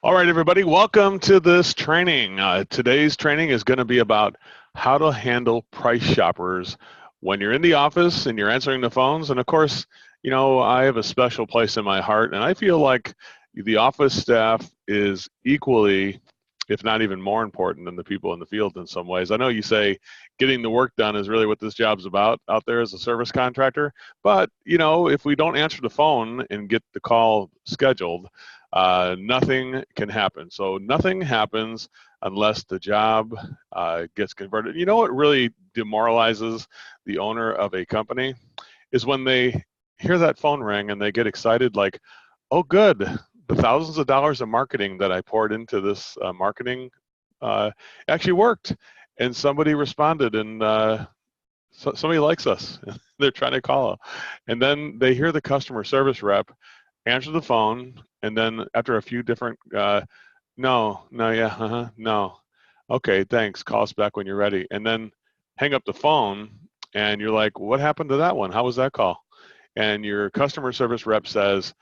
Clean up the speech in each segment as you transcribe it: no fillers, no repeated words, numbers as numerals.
All right, everybody, welcome to this training. Today's training is going to be about how to handle price shoppers when you're in the office and you're answering the phones. And of course, I have a special place in my heart, and I feel like the office staff is equally, if not even more important than the people in the field in some ways. I know you say getting the work done is really what this job's about out there as a service contractor, but, if we don't answer the phone and get the call scheduled, nothing can happen. So nothing happens unless the job gets converted. You know what really demoralizes the owner of a company is when they hear that phone ring and they get excited like, oh, good, the thousands of dollars of marketing that I poured into this marketing uh, actually worked. And somebody responded and somebody likes us. They're trying to call. And then they hear the customer service rep answer the phone, and then after a few different, no, no, yeah, no, okay, thanks, call us back when you're ready, and then hang up the phone, and you're like, what happened to that one? How was that call? And your customer service rep says,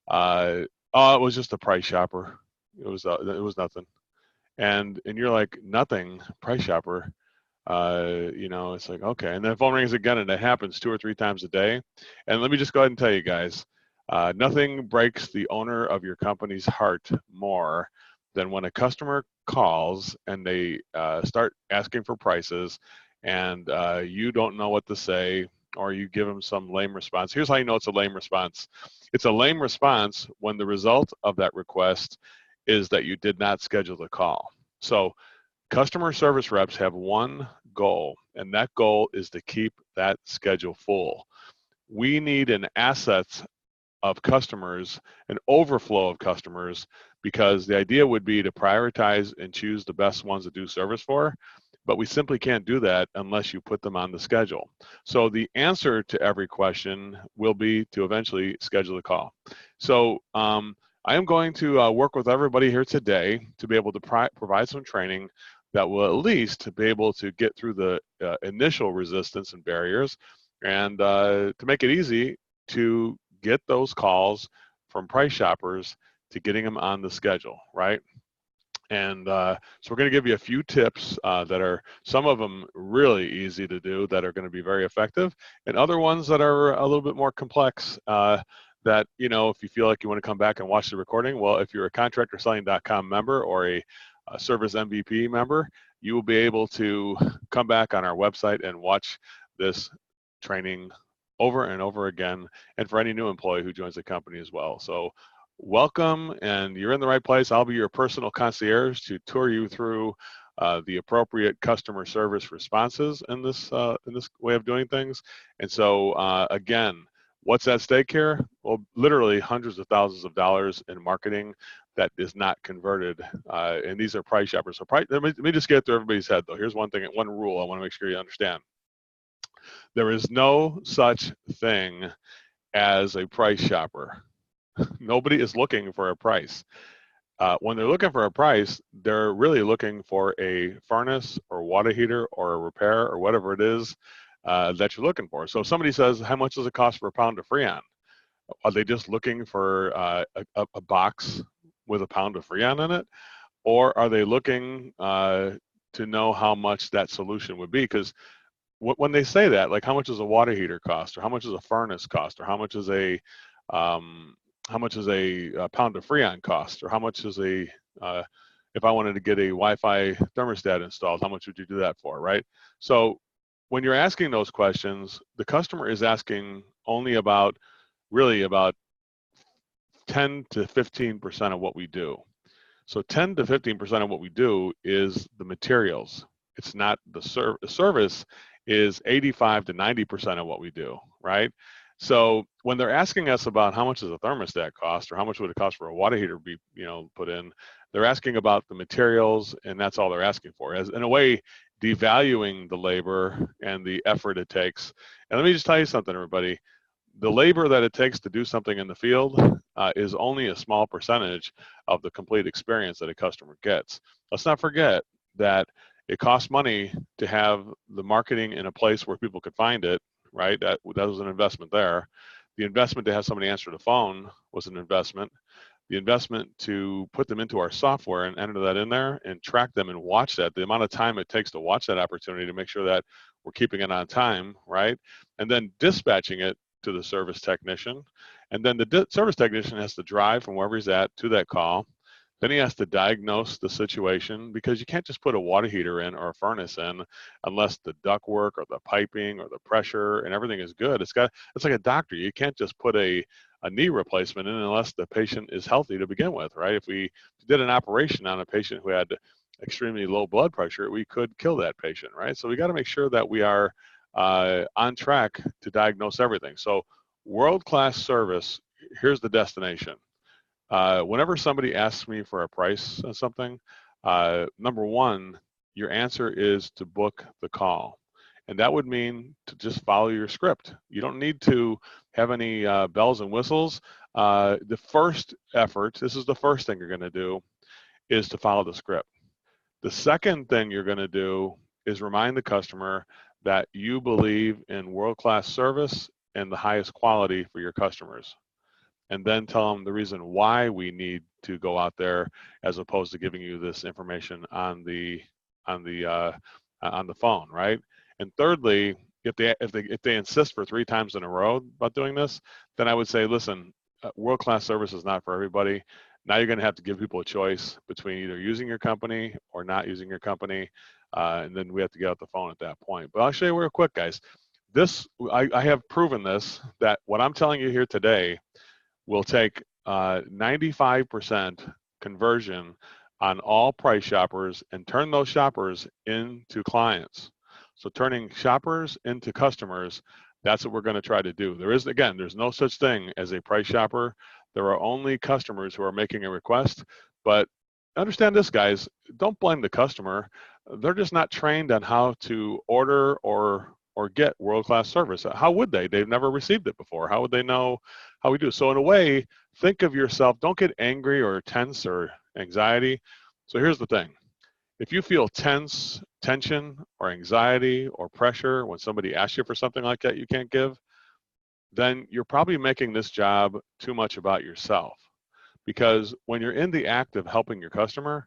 oh, it was just a price shopper. It was nothing. And you're like, nothing, price shopper. It's like, okay. And then the phone rings again, and it happens 2 or 3 times a day. And let me just go ahead and tell you guys, nothing breaks the owner of your company's heart more than when a customer calls and they start asking for prices, and you don't know what to say, or you give them some lame response. Here's how you know it's a lame response. It's a lame response when the result of that request is that you did not schedule the call. So customer service reps have one goal, and that goal is to keep that schedule full. We need an asset of customers, an overflow of customers, because the idea would be to prioritize and choose the best ones to do service for, but we simply can't do that unless you put them on the schedule. So the answer to every question will be to eventually schedule a call. So I am going to work with everybody here today to be able to provide some training that will at least be able to get through the initial resistance and barriers, and to make it easy to get those calls from price shoppers to getting them on the schedule, right? And so we're going to give you a few tips that are, some of them really easy to do, that are going to be very effective, and other ones that are a little bit more complex, that, if you feel like you want to come back and watch the recording, well, if you're a contractorselling.com member or a service MVP member, you will be able to come back on our website and watch this training over and over again, and for any new employee who joins the company as well. So welcome, and you're in the right place. I'll be your personal concierge to tour you through the appropriate customer service responses in this way of doing things. And so again, what's at stake here? Well, literally hundreds of thousands of dollars in marketing that is not converted, and these are price shoppers. So let me just get through everybody's head though. Here's one thing, one rule I want to make sure you understand. There is no such thing as a price shopper. Nobody is looking for a price. When they're looking for a price, they're really looking for a furnace or water heater or a repair or whatever it is that you're looking for. So if somebody says, how much does it cost for a pound of Freon? Are they just looking for a box with a pound of Freon in it? Or are they looking to know how much that solution would be? Because when they say that, like how much does a water heater cost, or how much does a furnace cost, or how much is a pound of Freon cost, or how much is if I wanted to get a Wi-Fi thermostat installed, how much would you do that for, right? So when you're asking those questions, the customer is asking only about 10 to 15% of what we do. So 10 to 15% of what we do is the materials. It's not the service is 85 to 90% of what we do, right? So when they're asking us about how much does a thermostat cost, or how much would it cost for a water heater to be, put in, they're asking about the materials, and that's all they're asking for, as in a way devaluing the labor and the effort it takes. And let me just tell you something, everybody. The labor that it takes to do something in the field is only a small percentage of the complete experience that a customer gets. Let's not forget that it costs money to have the marketing in a place where people could find it, right? That was an investment there. The investment to have somebody answer the phone was an investment. the investment to put them into our software and enter that in there and track them and watch that, the amount of time it takes to watch that opportunity to make sure that we're keeping it on time, right? And then dispatching it to the service technician. And then the service technician has to drive from wherever he's at to that call. Then he has to diagnose the situation, because you can't just put a water heater in or a furnace in unless the ductwork or the piping or the pressure and everything is good. It's like a doctor. You can't just put a knee replacement in unless the patient is healthy to begin with, right? If we did an operation on a patient who had extremely low blood pressure, we could kill that patient, right? So we got to make sure that we are on track to diagnose everything. So world-class service, here's the destination. Whenever somebody asks me for a price on something, number one, your answer is to book the call. And that would mean to just follow your script. You don't need to have any bells and whistles. The first effort, this is the first thing you're going to do, is to follow the script. The second thing you're going to do is remind the customer that you believe in world-class service and the highest quality for your customers. And then tell them the reason why we need to go out there, as opposed to giving you this information on the phone, right? And thirdly, if they insist for 3 times in a row about doing this, then I would say, listen, world-class service is not for everybody. Now you're going to have to give people a choice between either using your company or not using your company, and then we have to get off the phone at that point. But I'll show you real quick, guys. This I have proven this, that what I'm telling you here today will take 95% conversion on all price shoppers and turn those shoppers into clients. So turning shoppers into customers, that's what we're going to try to do. There's no such thing as a price shopper. There are only customers who are making a request. But understand this, guys, don't blame the customer. They're just not trained on how to order or get world-class service. How would they? They've never received it before. How would they know how we do? So in a way, think of yourself, don't get angry or tense or anxiety. So here's the thing. If you feel tension or anxiety or pressure when somebody asks you for something like that you can't give, then you're probably making this job too much about yourself. Because when you're in the act of helping your customer,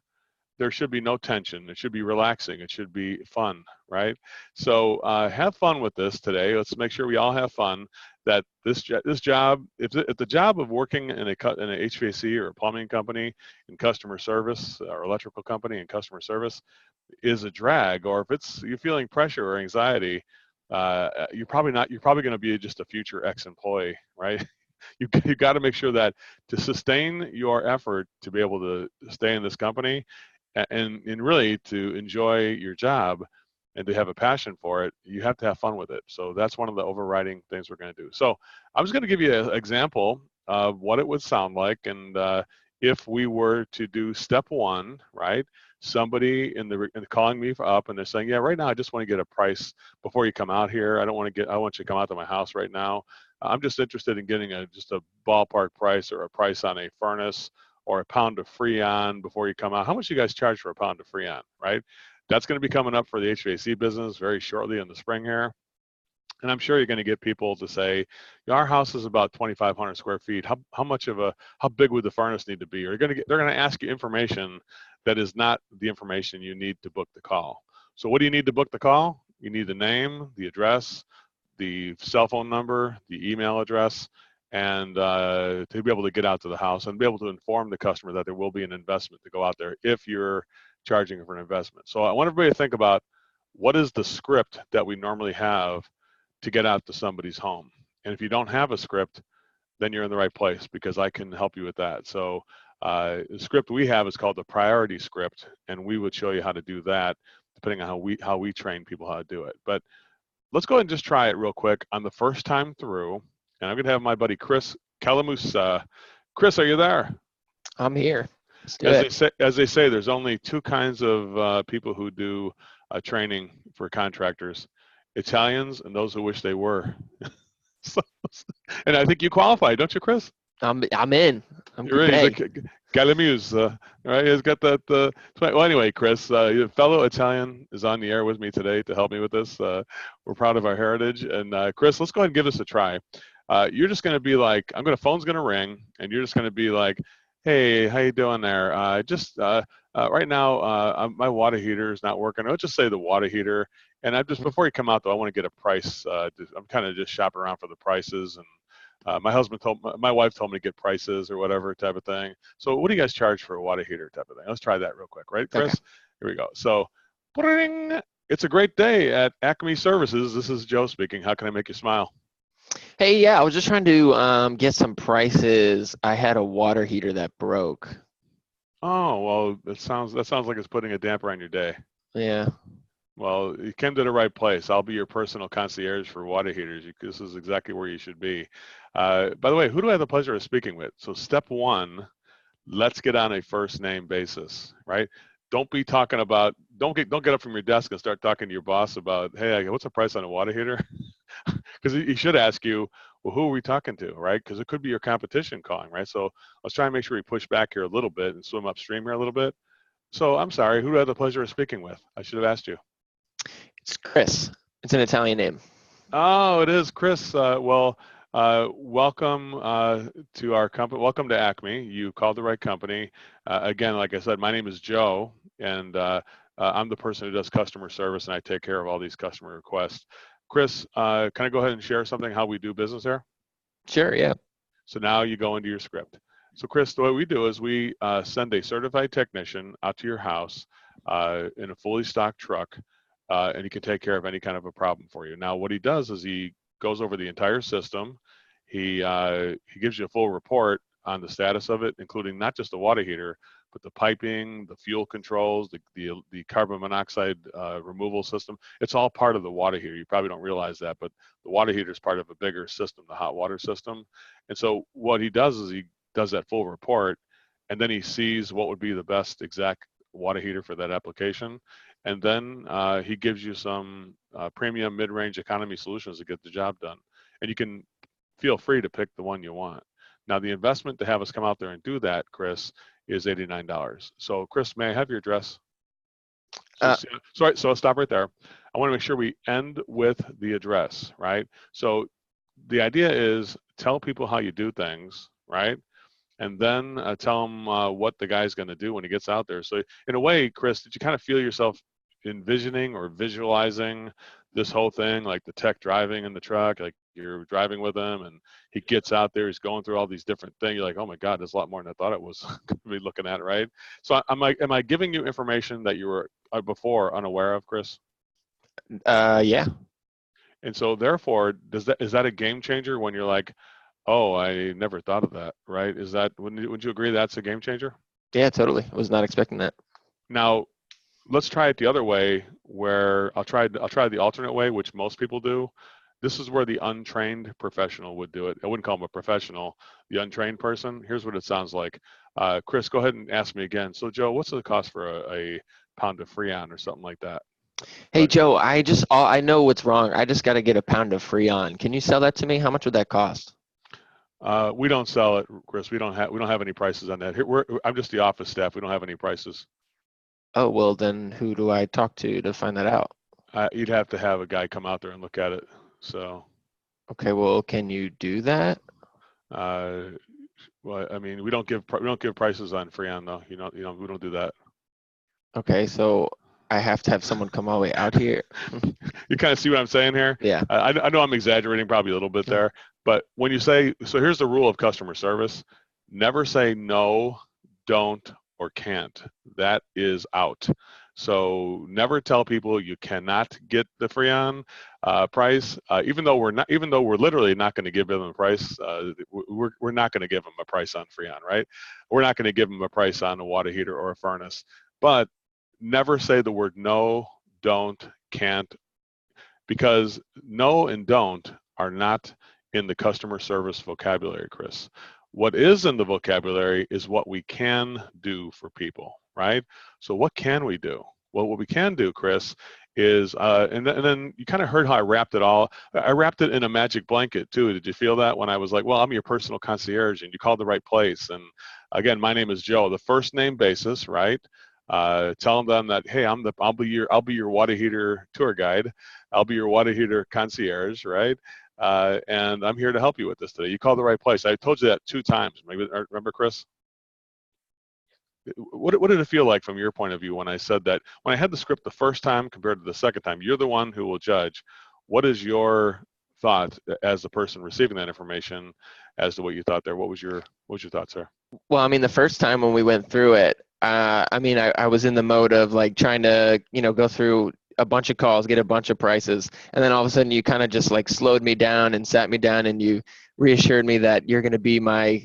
there should be no tension. It should be relaxing. It should be fun, right? So have fun with this today. Let's make sure we all have fun. That this job, if the job of working in a HVAC or a plumbing company in customer service or electrical company in customer service is a drag, or if you're feeling pressure or anxiety, you're probably not. You're probably going to be just a future ex-employee, right? You got to make sure that to sustain your effort to be able to stay in this company and really to enjoy your job and to have a passion for it, you have to have fun with it. So that's one of the overriding things we're going to do. So I'm just going to give you an example of what it would sound like. And if we were to do step 1, right? Somebody calling me up and they're saying, yeah, right now I just want to get a price before you come out here. I want you to come out to my house right now. I'm just interested in getting just a ballpark price or a price on a furnace or a pound of Freon before you come out. How much do you guys charge for a pound of Freon, right? That's going to be coming up for the HVAC business very shortly in the spring here. And I'm sure you're going to get people to say, our house is about 2,500 square feet. How big would the furnace need to be? Or they're going to ask you information that is not the information you need to book the call. So what do you need to book the call? You need the name, the address, the cell phone number, the email address, and to be able to get out to the house and be able to inform the customer that there will be an investment to go out there if you're charging for an investment. So I want everybody to think about, what is the script that we normally have to get out to somebody's home? And if you don't have a script, then you're in the right place, because I can help you with that. So the script we have is called the priority script, and we would show you how to do that depending on how we train people how to do it. But let's go ahead and just try it real quick on the first time through. And I'm going to have my buddy Chris Calamusa. Chris, are you there? I'm here. Let's do it. As they say, there's only 2 kinds of people who do training for contractors: Italians and those who wish they were. And I think you qualify, don't you, Chris? I'm in. You're in. Calamuse, right? He's got that. Well, anyway, Chris, your fellow Italian, is on the air with me today to help me with this. We're proud of our heritage. And Chris, let's go ahead and give this a try. You're just going to be like, phone's going to ring, and you're just going to be like, Hey, how you doing there? Right now, my water heater is not working. I'll just say the water heater. And I just Mhm. before you come out though, I want to get a price. I'm kind of just shopping around for the prices, and my wife told me to get prices or whatever type of thing. So, what do you guys charge for a water heater type of thing? Let's try that real quick, right, Okay. Chris? Here we go. So, bring. It's a great day at Acme Services. This is Joe speaking. How can I make you smile? Hey, yeah, I was just trying to get some prices. I had a water heater that broke. Oh, well, that sounds like it's putting a damper on your day. Yeah. Well, you came to the right place. I'll be your personal concierge for water heaters. This is exactly where you should be. By the way, who do I have the pleasure of speaking with? So, step one, let's get on a first name basis, right? Don't be talking about. Don't get up from your desk and start talking to your boss about, hey, what's the price on a water heater? Because he should ask you, well, who are we talking to, right? Because it could be your competition calling, right? So let's try and make sure we push back here a little bit and swim upstream here a little bit. So I'm sorry, who do I have the pleasure of speaking with? I should have asked you. It's Chris. It's an Italian name. Oh, it is Chris. Welcome to our company. Welcome to Acme. You called the right company. Again, like I said, my name is Joe, and I'm the person who does customer service, and I take care of all these customer requests. Chris, can I go ahead and share something how we do business here? Sure, yeah. So now you go into your script. So Chris, the way we do is we send a certified technician out to your house in a fully stocked truck, and he can take care of any kind of a problem for you. Now, what he does is he goes over the entire system. He gives you a full report on the status of it, including not just the water heater, but the piping, the fuel controls, the carbon monoxide removal system. It's all part of the water heater. You probably don't realize that, but the water heater is part of a bigger system, the hot water system. And so what he does is he does that full report, and then he sees what would be the best exact water heater for that application. And then he gives you some premium mid-range economy solutions to get the job done. And you can feel free to pick the one you want. Now, the investment to have us come out there and do that, Chris, is $89. So, Chris, may I have your address? So, Uh, so I'll stop right there. I want to make sure we end with the address, right? So the idea is tell people how you do things, right? And then tell them what the guy's going to do when he gets out there. So in a way, Chris, did you kind of feel yourself envisioning or visualizing this whole thing, like the tech driving in the truck, like you're driving with him and he gets out there, he's going through all these different things. You're like, oh my God, there's a lot more than I thought it was going to be looking at, right? So am I giving you information that you were before unaware of, Chris? yeah. And so therefore, is that a game changer when you're like, oh, I never thought of that, right? Would you agree that's a game changer? Yeah, totally. I was not expecting that. Now, let's try it the other way where I'll try the alternate way, which most people do. This is where the untrained professional would do it. I wouldn't call him a professional. The untrained person. Here's what it sounds like. Chris, go ahead and ask me again. So, Joe, what's the cost for a pound of Freon or something like that? Go Hey, ahead, Chris. Joe, I know what's wrong. I just got to get a pound of Freon. Can you sell that to me? How much would that cost? We don't sell it, Chris. We don't have any prices on that. I'm just the office staff. We don't have any prices. Oh, well, then who do I talk to find that out? You'd have to have a guy come out there and look at it. So, Okay, well, can you do that? uh, well, I mean, we don't give prices on Freon though. We don't do that. Okay, so I have to have someone come all the way out here. You kind of see what I'm saying here. Yeah. I know I'm exaggerating probably a little bit there, but when you say so, here's the rule of customer service: never say no, don't, or can't. That is out. So never tell people you cannot get the Freon price, even though we're literally not going to give them a price. We're not going to give them a price on Freon, right? We're not going to give them a price on a water heater or a furnace. But never say the word no, don't, can't, because no and don't are not in the customer service vocabulary, Chris. What is in the vocabulary is what we can do for people, right? So what can we do? Well, what we can do, Chris, is, and then you kind of heard how I wrapped it all. I wrapped it in a magic blanket too. Did you feel that when I was like, well, I'm your personal concierge and you called the right place. And again, my name is Joe, the first name basis, right? Telling them that, hey, I'll be your water heater tour guide. I'll be your water heater concierge, right? And I'm here to help you with this today. You called the right place. I told you that 2 times. Maybe remember, Chris? what did it feel like from your point of view when I said that, when I had the script the first time compared to the second time? You're the one who will judge. What is your thought as the person receiving that information as to what you thought there? What was your thoughts there? Well, I mean, the first time when we went through it, I mean, I was in the mode of like trying to, go through a bunch of calls, get a bunch of prices, and then all of a sudden you kind of just like slowed me down and sat me down, and you reassured me that you're going to be my,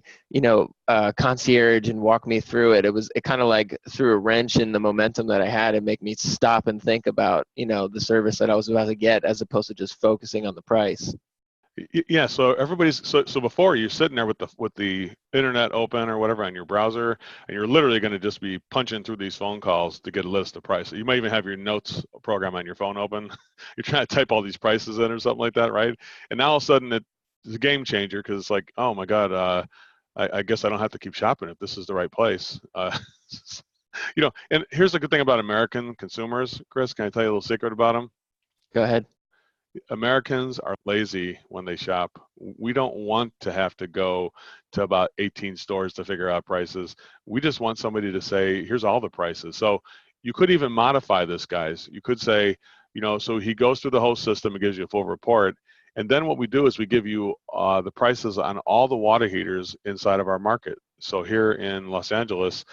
concierge and walk me through it. It kind of like threw a wrench in the momentum that I had and make me stop and think about, the service that I was about to get, as opposed to just focusing on the price. Yeah, so everybody's so before you're sitting there with the internet open or whatever on your browser, and you're literally going to just be punching through these phone calls to get a list of prices. You might even have your notes program on your phone open. You're trying to type all these prices in or something like that, right? And now all of a sudden it's a game changer, because it's like, oh my God, I guess I don't have to keep shopping if this is the right place. And here's the good thing about American consumers, Chris. Can I tell you a little secret about them? Go ahead. Americans are lazy when they shop. We don't want to have to go to about 18 stores to figure out prices. We just want somebody to say, here's all the prices. So you could even modify this, guys. You could say, so he goes through the whole system and gives you a full report. And then what we do is we give you the prices on all the water heaters inside of our market. So here in Los Angeles,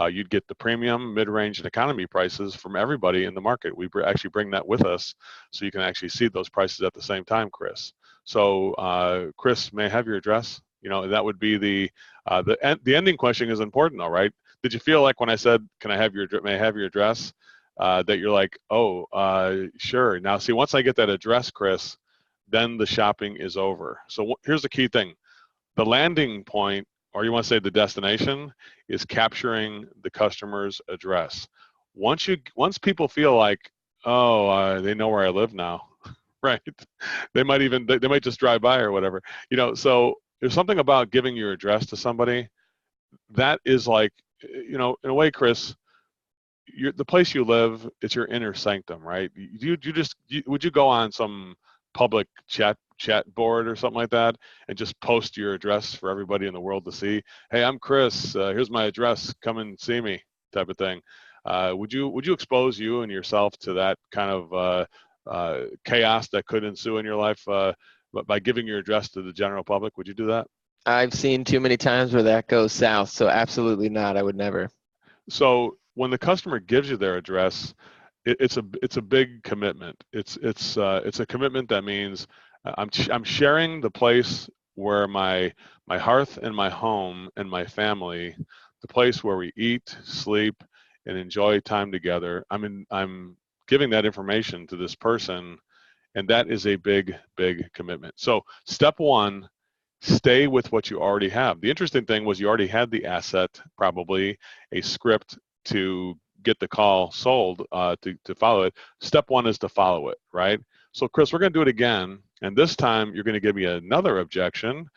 you'd get the premium, mid-range, and economy prices from everybody in the market. We actually bring that with us, so you can actually see those prices at the same time, Chris. So, Chris, may I have your address? That would be the ending question is important, though, right? Did you feel like when I said, may I have your address, that you're like, oh, sure. Now, see, once I get that address, Chris, then the shopping is over. So here's the key thing. The landing point, or you want to say the destination, is capturing the customer's address. Once people feel like, oh, they know where I live now, right? They might just drive by or whatever. So there's something about giving your address to somebody that is like, in a way, Chris, the place you live, it's your inner sanctum, right? Would you go on some public chat board or something like that and just post your address for everybody in the world to see? Hey, I'm Chris. Here's my address. Come and see me, type of thing. Would you expose you and yourself to that kind of chaos that could ensue in your life, but by giving your address to the general public? Would you do that? I've seen too many times where that goes south, so absolutely not. I would never. So when the customer gives you their address, it's a big commitment. It's a commitment that means I'm sharing the place where my hearth and my home and my family, the place where we eat, sleep, and enjoy time together. I'm giving that information to this person, and that is a big, big commitment. So step one, stay with what you already have. The interesting thing was you already had the asset, probably a script to get the call sold, to follow it. Step one is to follow it, right? So Chris, we're going to do it again, and this time you're going to give me another objection,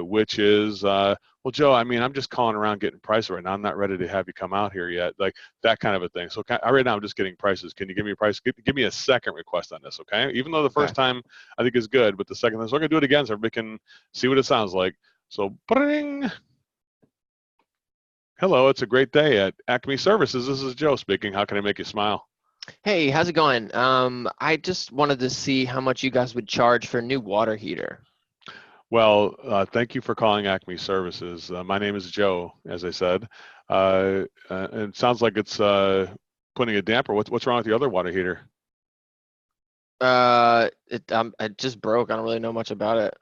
which is, well, Joe, I'm just calling around getting prices right now. I'm not ready to have you come out here yet, like that kind of a thing. So right now I'm just getting prices. Can you give me a price? Give me a second request on this, okay? Even though the Okay. first time I think is good, but the second time, so we're going to do it again so everybody can see what it sounds like. So, bring. Hello, it's a great day at Acme Services. This is Joe speaking. How can I make you smile? Hey, how's it going? I just wanted to see how much you guys would charge for a new water heater. Well, thank you for calling Acme Services. My name is Joe, as I said. And it sounds like it's putting a damper. What's wrong with the other water heater? It just broke. I don't really know much about it.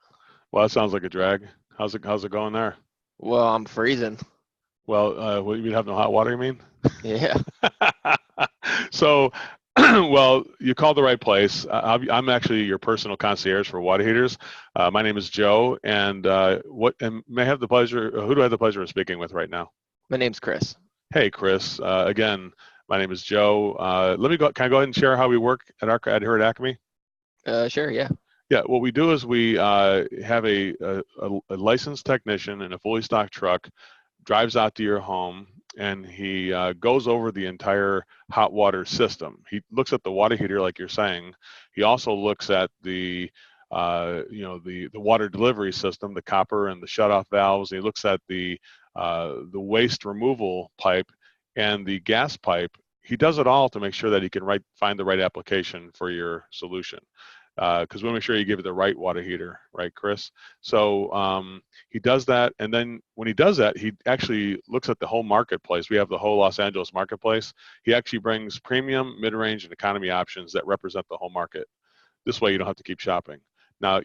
Well, that sounds like a drag. How's it going there? Well, I'm freezing. Well, you have no hot water, you mean? Yeah. So, well, you called the right place. I'm actually your personal concierge for water heaters. My name is Joe, and may I have the pleasure? Who do I have the pleasure of speaking with right now? My name's Chris. Hey, Chris. Again, my name is Joe. Let me go. Can I go ahead and share how we work at here at Acme? Sure, yeah. Yeah, what we do is we have a licensed technician in a fully stocked truck, drives out to your home, and he goes over the entire hot water system. He looks at the water heater, like you're saying. He also looks at the water delivery system, the copper and the shutoff valves. He looks at the the waste removal pipe, and the gas pipe. He does it all to make sure that he can find the right application for your solution. Because we want to make sure you give it the right water heater, right, Chris? So he does that, and then when he does that, he actually looks at the whole marketplace. We have the whole Los Angeles marketplace. He actually brings premium, mid-range, and economy options that represent the whole market. This way, you don't have to keep shopping. Now,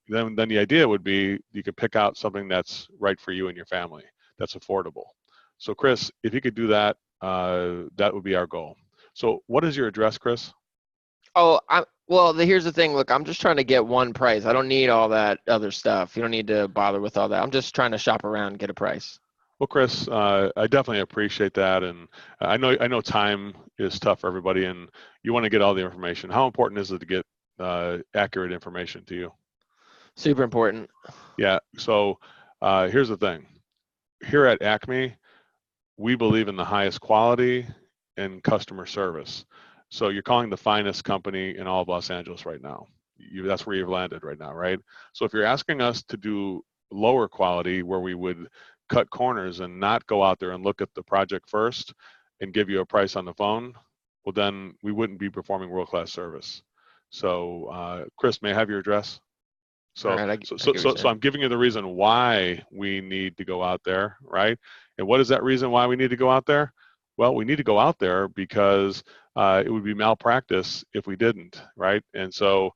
then the idea would be you can pick out something that's right for you and your family, that's affordable. So, Chris, if you could do that, that would be our goal. So, what is your address, Chris? Oh, well, here's the thing. Look, I'm just trying to get one price. I don't need all that other stuff. You don't need to bother with all that. I'm just trying to shop around and get a price. Well, Chris, I definitely appreciate that, and I know time is tough for everybody, and you want to get all the information. How important is it to get accurate information to you? Super important. Yeah. So here's the thing. Here at Acme, we believe in the highest quality and customer service. So you're calling the finest company in all of Los Angeles right now. That's where you've landed right now, right? So if you're asking us to do lower quality, where we would cut corners and not go out there and look at the project first and give you a price on the phone, well, then we wouldn't be performing world-class service. So, Chris, may I have your address? All So, right, so, I so, get what you're so, so saying. I'm giving you the reason why we need to go out there, right? And what is that reason why we need to go out there? Well, we need to go out there because it would be malpractice if we didn't, right? And so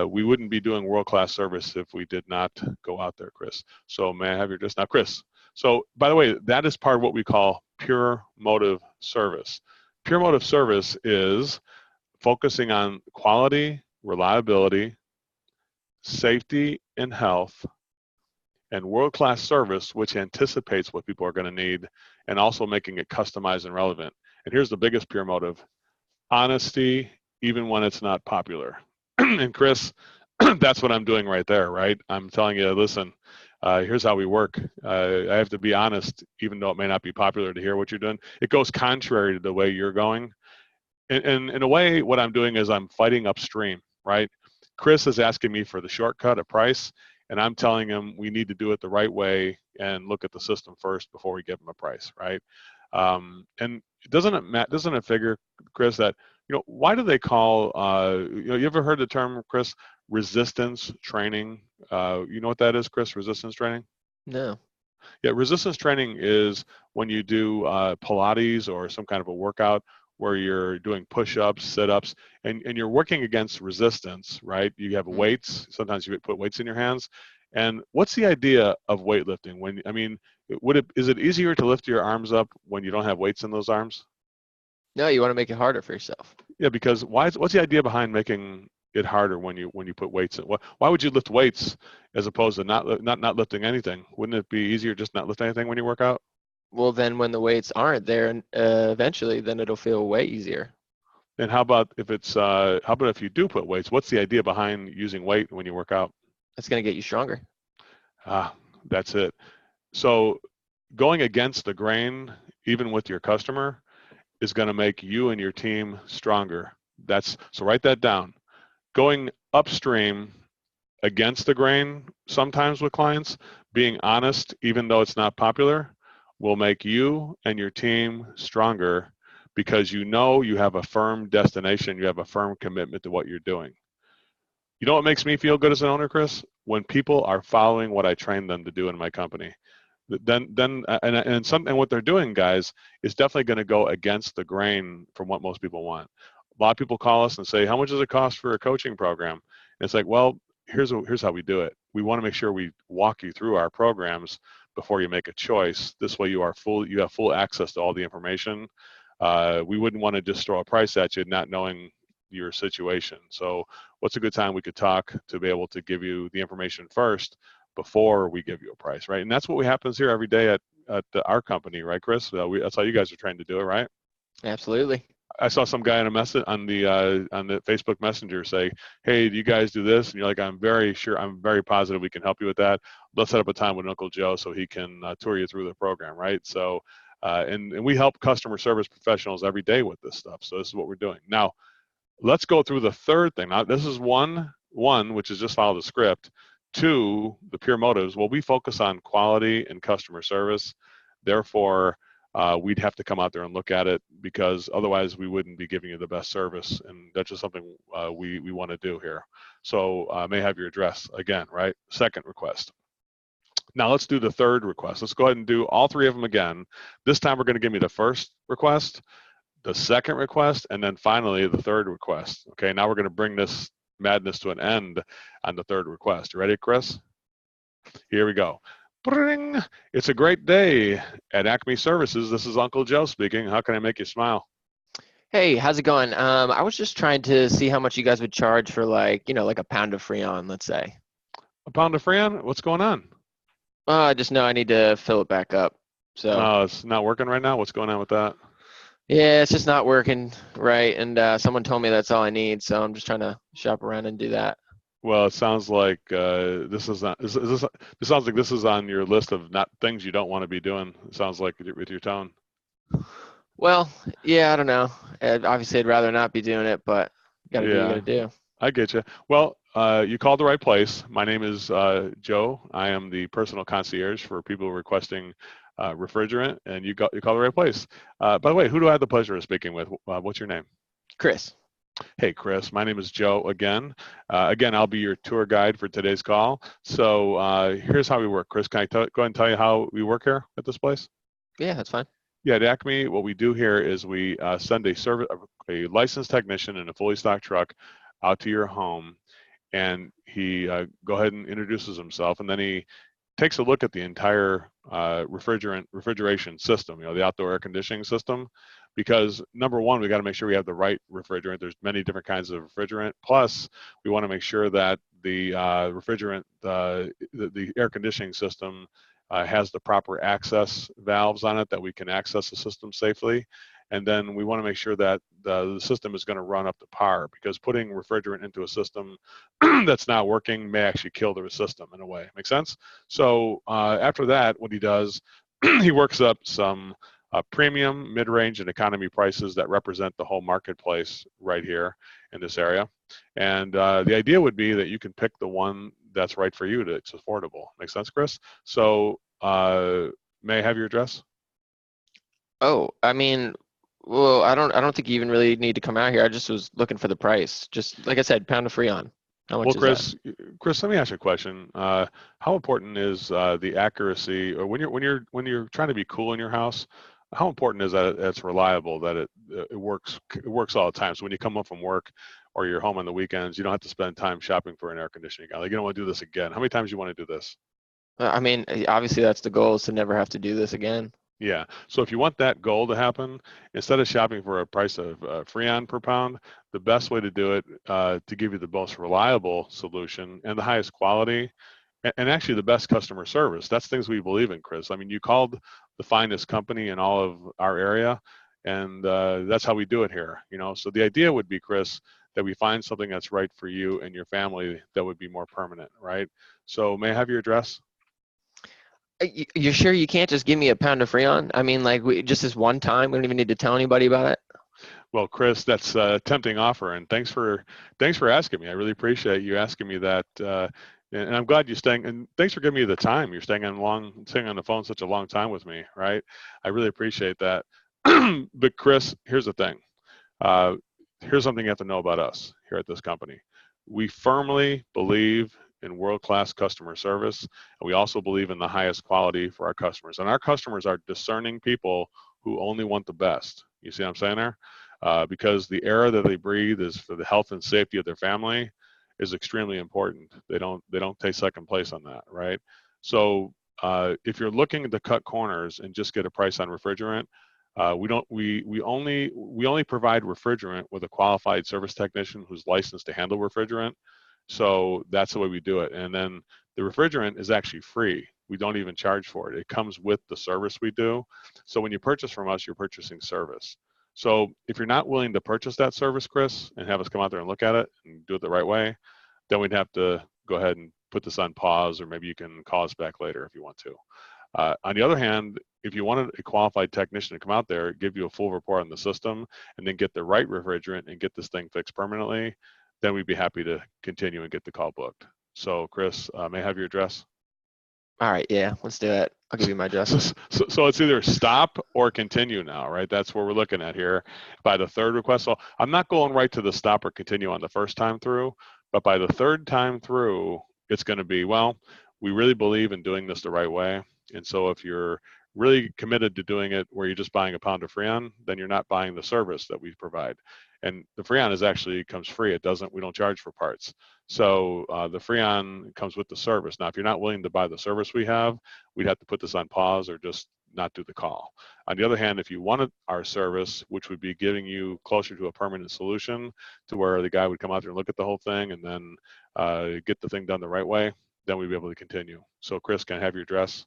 we wouldn't be doing world-class service if we did not go out there, Chris. So may I have your address now, Chris? So by the way, that is part of what we call pure motive service. Pure motive service is focusing on quality, reliability, safety and health, and world-class service, which anticipates what people are going to need, and also making it customized and relevant. And here's the biggest pure motive: honesty, even when it's not popular. And Chris, that's what I'm doing right there, right? I'm telling you, listen, here's how we work. I have to be honest, even though it may not be popular to hear what you're doing. It goes contrary to the way you're going. And in a way, what I'm doing is I'm fighting upstream, right? Chris is asking me for the shortcut, a price, and I'm telling him we need to do it the right way and look at the system first before we give him a price, right? And doesn't it figure, Chris, that why do they call you ever heard the term, Chris, resistance training? You know what that is, Chris? Resistance training? No. Yeah, resistance training is when you do Pilates or some kind of a workout where you're doing push-ups, sit-ups, and you're working against resistance, right? You have Mm. weights. Sometimes you put weights in your hands. And what's the idea of weightlifting? Is it easier to lift your arms up when you don't have weights in those arms? No, you want to make it harder for yourself. Yeah, because what's the idea behind making it harder when you put weights in? Why would you lift weights as opposed to not lifting anything? Wouldn't it be easier just not lift anything when you work out? Well, then when the weights aren't there, and eventually, then it'll feel way easier. And how about if you do put weights? What's the idea behind using weight when you work out? It's going to get you stronger. Ah, that's it. So going against the grain, even with your customer, is going to make you and your team stronger. So write that down. Going upstream against the grain, sometimes with clients, being honest, even though it's not popular, will make you and your team stronger because you have a firm destination, you have a firm commitment to what you're doing. You know what makes me feel good as an owner, Chris? When people are following what I train them to do in my company. And what they're doing, guys, is definitely going to go against the grain from what most people want. A lot of people call us and say, "How much does it cost for a coaching program?" And it's like, well, here's how we do it. We want to make sure we walk you through our programs before you make a choice. This way, you have full access to all the information. We wouldn't want to just throw a price at you, not knowing your situation. So, what's a good time we could talk to be able to give you the information first before we give you a price, right? And that's what happens here every day at our company, right, Chris? That's how you guys are trying to do it, right? Absolutely. I saw some guy in a message on the Facebook Messenger say, "Hey, do you guys do this?" And you're like, "I'm very sure, I'm very positive we can help you with that. Let's set up a time with Uncle Joe so he can tour you through the program, right?" So, and we help customer service professionals every day with this stuff. So this is what we're doing now. Let's go through the third thing. Now, this is one, which is just follow the script. Two, the pure motives. Well, we focus on quality and customer service. Therefore, we'd have to come out there and look at it because otherwise we wouldn't be giving you the best service, and that's just something we want to do here. So may I have your address again, right? Second request. Now let's do the third request. Let's go ahead and do all three of them again. This time we're going to give me the first request, the second request, and then finally the third request. Okay, now we're going to bring this madness to an end on the third request. You ready, Chris? Here we go. Bring. It's a great day at Acme Services. This is Uncle Joe speaking. How can I make you smile? Hey, how's it going? I was just trying to see how much you guys would charge for like, like a pound of Freon, let's say. A pound of Freon? What's going on? I just know I need to fill it back up. So, No, it's not working right now. What's going on with that? yeah, it's just not working right. And someone told me that's all I need. So I'm just trying to shop around and do that. Well, it sounds like this is not. Is this, it sounds like this is on your list of not things you don't want to be doing. It sounds like with your tone. Well, yeah, I don't know. Obviously, I'd rather not be doing it, but you got to do what you got Yeah, to do. I get you. Well, you called the right place. My name is Joe. I am the personal concierge for people requesting refrigerant, and you called the right place. By the way, who do I have the pleasure of speaking with? What's your name? Chris. Hey, Chris. My name is Joe again. Again, I'll be your tour guide for today's call. So here's how we work. Chris, can I go ahead and tell you how we work here at this place? Yeah, that's fine. Yeah, at Acme, what we do here is we send a licensed technician in a fully stocked truck out to your home, and he go ahead and introduces himself, and then he takes a look at the entire refrigeration system, the outdoor air conditioning system, because number one, we got to make sure we have the right refrigerant. There's many different kinds of refrigerant. Plus, we want to make sure that the refrigerant, the air conditioning system has the proper access valves on it that we can access the system safely. And then we want to make sure that the system is going to run up to par, because putting refrigerant into a system that's not working may actually kill the system in a way. Make sense? So after that, what he does, he works up some premium, mid-range, and economy prices that represent the whole marketplace right here in this area. And the idea would be that you can pick the one that's right for you that's affordable. Make sense, Chris? So may I have your address? Oh, I mean, well, I don't think you even really need to come out here. I just was looking for the price. Just like I said, pound of Freon. How Well, much is that? Chris, let me ask you a question. How important is the accuracy, or when you're trying to be cool in your house? How important is that it's reliable, that it works all the time? So when you come home from work or you're home on the weekends, you don't have to spend time shopping for an air conditioning guy. Like, you don't want to do this again. How many times do you want to do this? I mean, obviously that's the goal is to never have to do this again. Yeah. So if you want that goal to happen, instead of shopping for a price of Freon per pound, the best way to do it to give you the most reliable solution and the highest quality, and actually the best customer service. That's things we believe in, Chris. I mean, you called the finest company in all of our area, and that's how we do it here. So the idea would be, Chris, that we find something that's right for you and your family that would be more permanent, right? So may I have your address? You're sure you can't just give me a pound of Freon? I mean, like just this one time. We don't even need to tell anybody about it. Well, Chris, that's a tempting offer, and thanks for asking me. I really appreciate you asking me that, and I'm glad you're staying. And thanks for giving me the time. You're staying on the phone such a long time with me, right? I really appreciate that. But Chris, here's the thing. Uh, Here's something you have to know about us here at this company. We firmly believe in world-class customer service, and we also believe in the highest quality for our customers. And our customers are discerning people who only want the best. You see what I'm saying there? Because the air that they breathe is for the health and safety of their family is extremely important. They don't take second place on that, right? So if you're looking to cut corners and just get a price on refrigerant, we only provide refrigerant with a qualified service technician who's licensed to handle refrigerant. So that's the way we do it. And then the refrigerant is actually free. We don't even charge for it. It comes with the service we do. So when you purchase from us, you're purchasing service. So if you're not willing to purchase that service, Chris, and have us come out there and look at it and do it the right way, then we'd have to go ahead and put this on pause, or maybe you can call us back later if you want to. On the other hand, if you wanted a qualified technician to come out there, give you a full report on the system, and then get the right refrigerant and get this thing fixed permanently, then we'd be happy to continue and get the call booked. So, Chris, may I have your address? All right, yeah, let's do it. I'll give you my address. So it's either stop or continue now, right? That's what we're looking at here by the third request. So I'm not going right to the stop or continue on the first time through, but by the third time through, it's going to be, well, we really believe in doing this the right way. And so if you're really committed to doing it where you're just buying a pound of Freon, then you're not buying the service that we provide. And the Freon is actually comes free. We don't charge for parts. So the Freon comes with the service. Now, if you're not willing to buy the service we have, we'd have to put this on pause or just not do the call. On the other hand, if you wanted our service, which would be giving you closer to a permanent solution to where the guy would come out there and look at the whole thing and then get the thing done the right way, then we'd be able to continue. So Chris, can I have your address?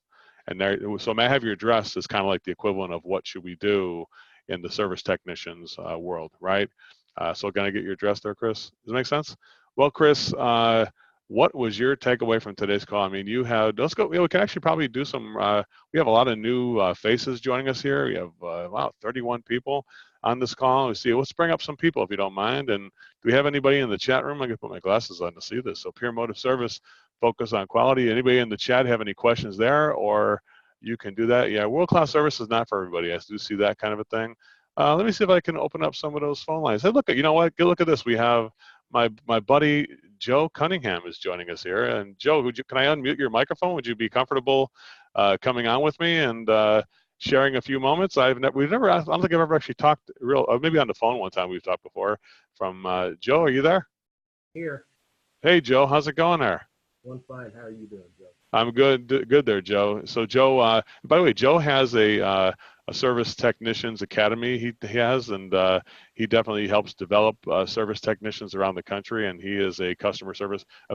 And there, so may I have your address is kind of like the equivalent of what should we do in the service technicians world, right? So can I get your address there, Chris? Does that make sense? Well, Chris, what was your takeaway from today's call? I mean, you had, let's go, we can actually probably do some, we have a lot of new faces joining us here. We have, wow, 31 people on this call. Let's bring up some people if you don't mind. And do we have anybody in the chat room? I can put my glasses on to see this. So Pure Motive Service, focus on quality. Anybody in the chat have any questions there, or you can do that? Yeah, world-class service is not for everybody. I do see that kind of a thing. Let me see if I can open up some of those phone lines. Hey, look, you know what? Look at this. We have my buddy Joe Cunningham is joining us here. And Joe, can I unmute your microphone? Would you be comfortable coming on with me and sharing a few moments? I don't think I've ever actually talked maybe on the phone one time we've talked before. From Joe, are you there? Here. Hey, Joe, how's it going there? One fine. How are you doing, Joe? I'm good there, Joe. So Joe, by the way, Joe has a service technicians academy he has, and he definitely helps develop service technicians around the country. And he is a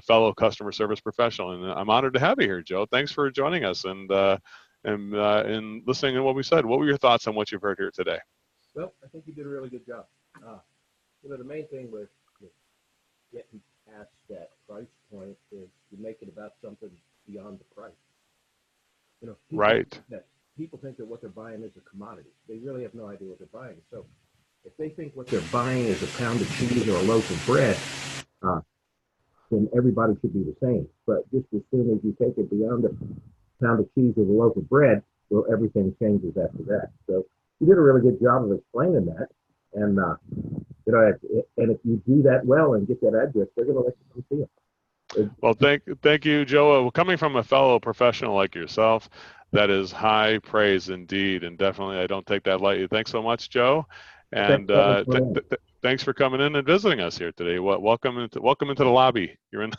fellow customer service professional. And I'm honored to have you here, Joe. Thanks for joining us and listening to what we said. What were your thoughts on what you've heard here today? Well, I think you did a really good job. The main thing with getting past that price point is to make it about something beyond the price. Right. People think that what they're buying is a commodity. They really have no idea what they're buying. So if they think what they're buying is a pound of cheese or a loaf of bread, then everybody should be the same. But just as soon as you take it beyond a pound of cheese or a loaf of bread, well, everything changes after that. So you did a really good job of explaining that. And, and if you do that well and get that address, they're going to let you come see them. Well, thank you, Joe. Coming from a fellow professional like yourself, that is high praise indeed, and definitely I don't take that lightly. Thanks so much, Joe, and thanks for coming in and visiting us here today. Welcome into the lobby. You're in.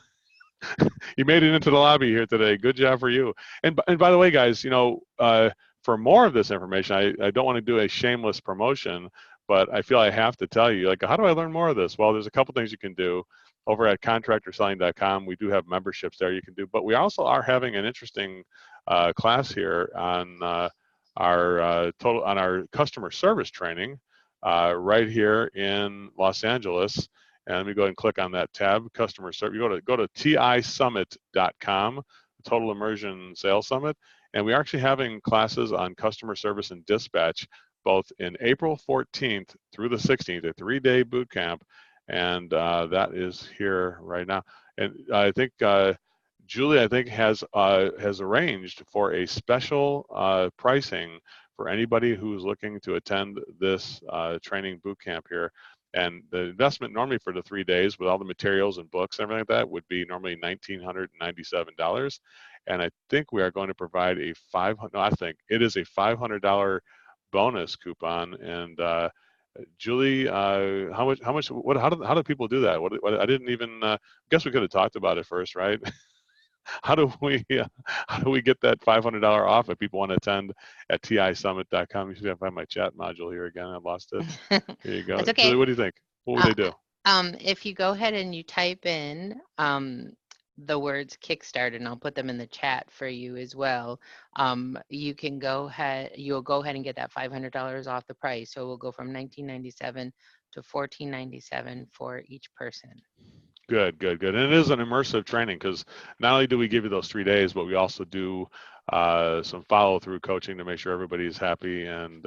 You made it into the lobby here today. Good job for you. And by the way, guys, for more of this information, I don't want to do a shameless promotion, but I feel I have to tell you, like, how do I learn more of this? Well, there's a couple things you can do. Over at contractorselling.com, we do have memberships there you can do, but we also are having an interesting class here on our customer service training right here in Los Angeles. And let me go ahead and click on that tab, customer service. You go to tisummit.com, Total Immersion Sales Summit, and we're actually having classes on customer service and dispatch both in April 14th through the 16th, a 3-day boot camp, and that is here right now. And I think Julie, has arranged for a special pricing for anybody who's looking to attend this training boot camp here. And the investment normally for the 3 days with all the materials and books and everything like that would be normally $1,997. And I think we are going to provide it is a $500 bonus coupon. And Julie, how do people do that? I didn't even guess we could have talked about it first, right? How do we get that $500 off if people want to attend at tisummit.com? You see, I find my chat module here again. I lost it. Here you go. That's okay. Julie, what do you think? What would they do? If you go ahead and you type in the words Kickstart, and I'll put them in the chat for you as well, you'll go ahead and get that $500 off the price. So we'll go from $19.97 to $14.97 for each person. Good. And it is an immersive training because not only do we give you those 3 days, but we also do some follow-through coaching to make sure everybody's happy, and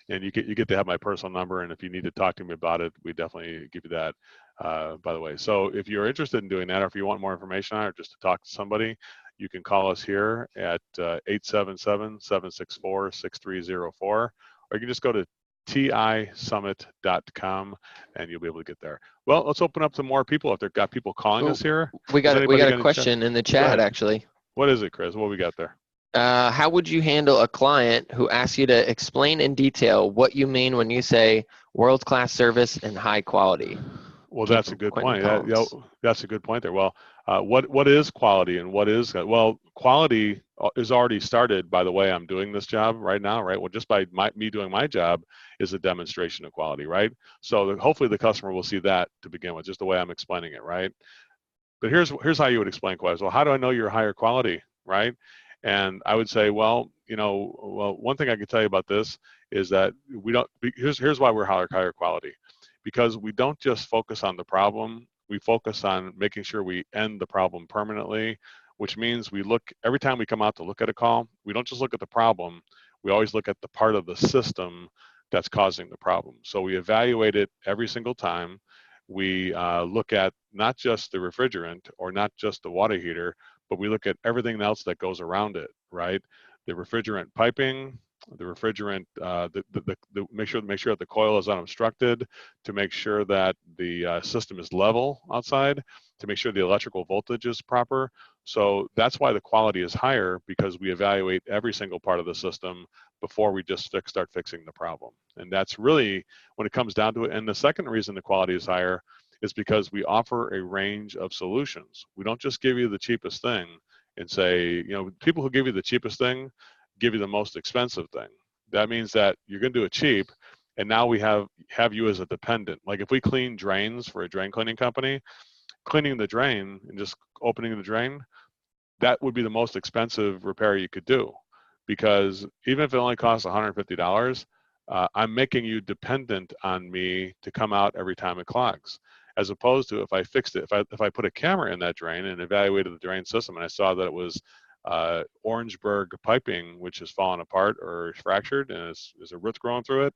you get to have my personal number, and if you need to talk to me about it, we definitely give you that. By the way, so if you're interested in doing that, or if you want more information on it, or just to talk to somebody, you can call us here at 877-764-6304, or you can just go to tisummit.com and you'll be able to get there. Well, let's open up to more people if they've got people calling us here. We got Anybody a question in the chat actually. What is it, Chris? What we got there? How would you handle a client who asks you to explain in detail what you mean when you say world-class service and high quality? Well, that's a good point. That's a good point there. Well, what is quality and what is, well, quality is already started by the way I'm doing this job right now, right? Well, just by me doing my job is a demonstration of quality, right? So hopefully the customer will see that to begin with, just the way I'm explaining it, right? But here's how you would explain quality. Well, how do I know you're higher quality, right? And I would say, well, one thing I can tell you about this is that we don't. Here's why we're higher quality, because we don't just focus on the problem. We focus on making sure we end the problem permanently, which means we look every time we come out to look at a call. We don't just look at the problem. We always look at the part of the system that's causing the problem. So we evaluate it every single time. We look at not just the refrigerant or not just the water heater, but we look at everything else that goes around it, right? The refrigerant piping, the refrigerant, make sure that the coil is unobstructed, to make sure that the system is level outside, to make sure the electrical voltage is proper. So that's why the quality is higher, because we evaluate every single part of the system before we just start fixing the problem. And that's really when it comes down to it. And the second reason the quality is higher is because we offer a range of solutions. We don't just give you the cheapest thing and say, people who give you the cheapest thing give you the most expensive thing. That means that you're going to do it cheap, and now we have you as a dependent. Like if we clean drains for a drain cleaning company, cleaning the drain and just opening the drain, that would be the most expensive repair you could do, because even if it only costs $150, I'm making you dependent on me to come out every time it clogs. As opposed to if I fixed it, if I put a camera in that drain and evaluated the drain system and I saw that it was Orangeburg piping, which has fallen apart or fractured and there's a root growing through it,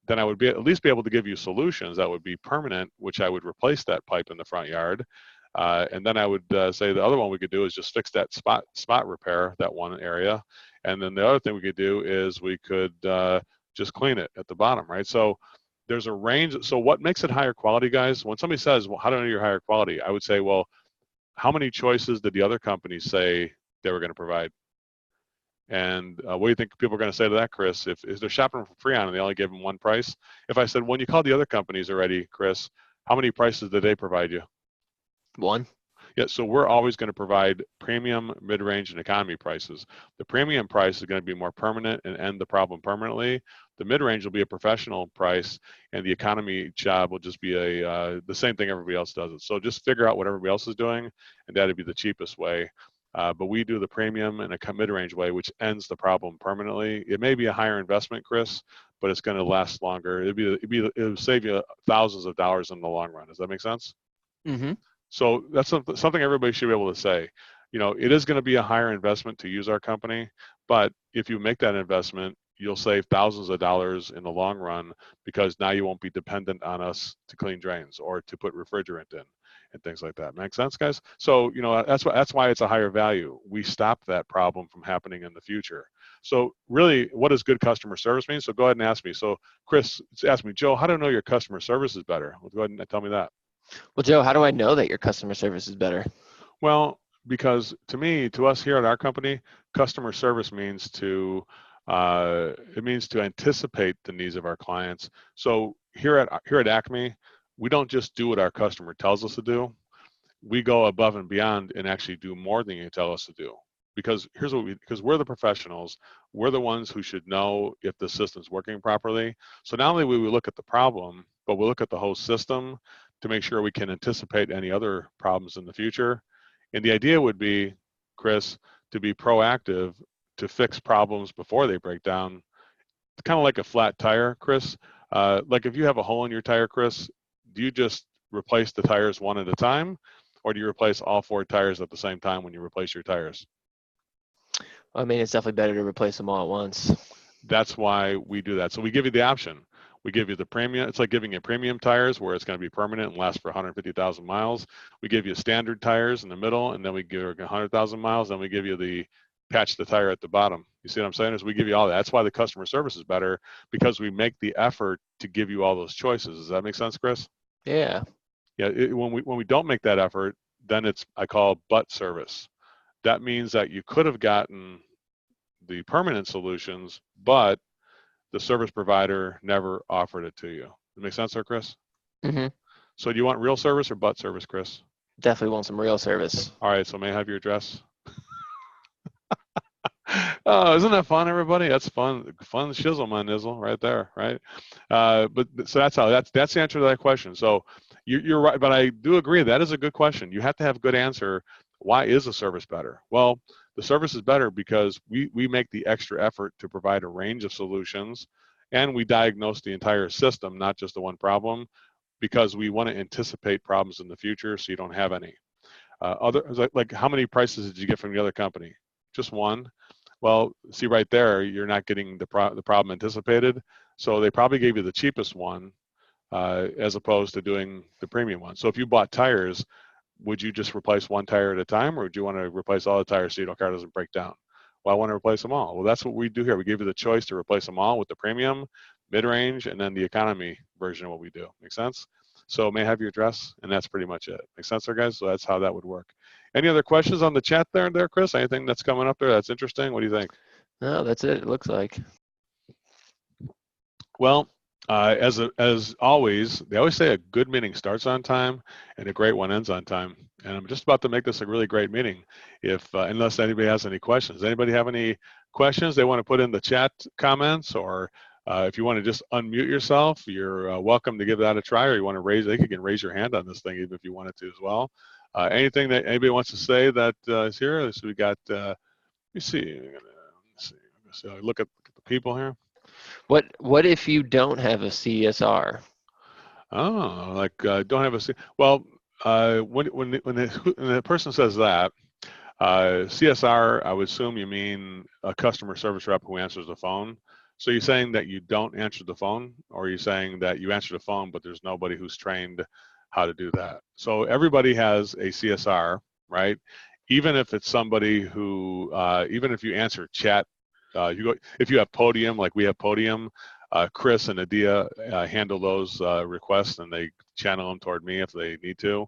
then I would at least be able to give you solutions that would be permanent, which I would replace that pipe in the front yard. And then I would say the other one we could do is just fix that spot repair, that one area. And then the other thing we could do is we could just clean it at the bottom, right? So there's a range. So what makes it higher quality, guys? When somebody says, well, how do I know you're higher quality? I would say, well, how many choices did the other companies say they were going to provide? And what do you think people are going to say to that, Chris? If they're shopping for Freon and they only give them one price? If I said, when you called the other companies already, Chris, how many prices did they provide you? One. Yeah, so we're always going to provide premium, mid-range, and economy prices. The premium price is going to be more permanent and end the problem permanently. The mid-range will be a professional price, and the economy job will just be the same thing everybody else does it. So just figure out what everybody else is doing, and that'd be the cheapest way. But we do the premium and a mid-range way, which ends the problem permanently. It may be a higher investment, Chris, but it's going to last longer. It'll save you thousands of dollars in the long run. Does that make sense? Mm-hmm. So that's something everybody should be able to say. It is going to be a higher investment to use our company, but if you make that investment, you'll save thousands of dollars in the long run, because now you won't be dependent on us to clean drains or to put refrigerant in and things like that. Make sense, guys? So that's why it's a higher value. We stop that problem from happening in the future. So really, what does good customer service mean? So go ahead and ask me. So Chris, ask me, Joe, how do I know your customer service is better? Well, go ahead and tell me that. Well, Joe, how do I know that your customer service is better? Well, because to us here at our company, customer service means to anticipate the needs of our clients. So here at Acme, we don't just do what our customer tells us to do. We go above and beyond and actually do more than you tell us to do. Because because we're the professionals, we're the ones who should know if the system's working properly. So not only will we look at the problem, but we'll look at the whole system to make sure we can anticipate any other problems in the future. And the idea would be, Chris, to be proactive, to fix problems before they break down. It's kind of like a flat tire, Chris. Like if you have a hole in your tire, Chris, do you just replace the tires one at a time, or do you replace all 4 tires at the same time when you replace your tires? I mean, it's definitely better to replace them all at once. That's why we do that. So we give you the option. We give you the premium. It's like giving you premium tires where it's going to be permanent and last for 150,000 miles. We give you standard tires in the middle, and then we give you 100,000 miles. Then we give you the patch the tire at the bottom. You see what I'm saying? Is we give you all that. That's why the customer service is better, because we make the effort to give you all those choices. Does that make sense, Chris? Yeah. Yeah. When we don't make that effort, then it's, I call but service. That means that you could have gotten the permanent solutions, but the service provider never offered it to you. Does it make sense there, Chris? Mm-hmm. So do you want real service or but service, Chris? Definitely want some real service. All right, so may I have your address? Oh, isn't that fun, everybody? That's fun shizzle, my nizzle, right there, right? But so that's the answer to that question. So you're right, but I do agree that is a good question. You have to have a good answer. Why is the service better? Well, the service is better because we make the extra effort to provide a range of solutions, and we diagnose the entire system, not just the one problem, because we want to anticipate problems in the future so you don't have any. Like how many prices did you get from the other company? Just one. Well, see right there, you're not getting the problem anticipated. So they probably gave you the cheapest one as opposed to doing the premium one. So if you bought tires, would you just replace one tire at a time, or would you want to replace all the tires so your car doesn't break down? Well, I want to replace them all. Well, that's what we do here. We give you the choice to replace them all with the premium, mid-range, and then the economy version of what we do. Make sense? So may I have your address? And that's pretty much it. Make sense there, guys? So that's how that would work. Any other questions on the chat there, Chris? Anything that's coming up there that's interesting? What do you think? No, that's it. It looks like. Well, as always, they always say a good meeting starts on time and a great one ends on time. And I'm just about to make this a really great meeting. If unless anybody has any questions, anybody have any questions they want to put in the chat comments, or if you want to just unmute yourself, you're welcome to give that a try. Or you want to raise, you can raise your hand on this thing even if you wanted to as well. Anything that anybody wants to say that is here? So we got. Let me see. Let's see. So look at the people here. What if you don't have a CSR? Oh, like don't have a well. When the person says that, CSR, I would assume you mean a customer service rep who answers the phone. So you're saying that you don't answer the phone, or are you saying that you answer the phone but there's nobody who's trained how to do that? So everybody has a CSR, right? Even if it's somebody who, even if you answer chat, if you have Podium, like we have Podium, Chris and Adia handle those requests, and they channel them toward me if they need to.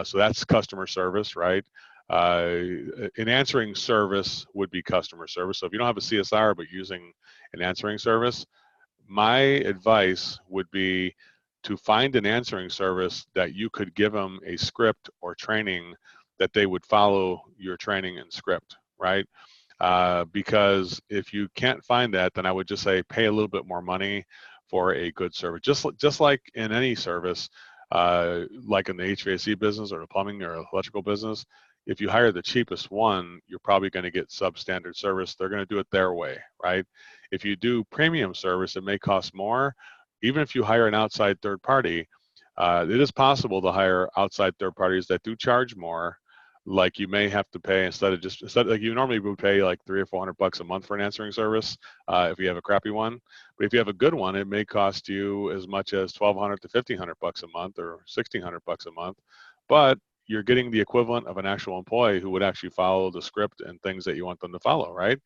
So that's customer service, right? An answering service would be customer service. So if you don't have a CSR but using an answering service, my advice would be to find an answering service that you could give them a script or training that they would follow your training and script, right? Because if you can't find that, then I would just say pay a little bit more money for a good service. Just like in any service, like in the HVAC business or the plumbing or electrical business, if you hire the cheapest one, you're probably going to get substandard service. They're going to do it their way, right? If you do premium service, it may cost more. Even if you hire an outside third party, it is possible to hire outside third parties that do charge more. Like you may have to pay instead like you normally would pay like $300 or $400 a month for an answering service if you have a crappy one. But if you have a good one, it may cost you as much as $1,200 to $1,500 a month or $1,600 a month. But you're getting the equivalent of an actual employee who would actually follow the script and things that you want them to follow, right?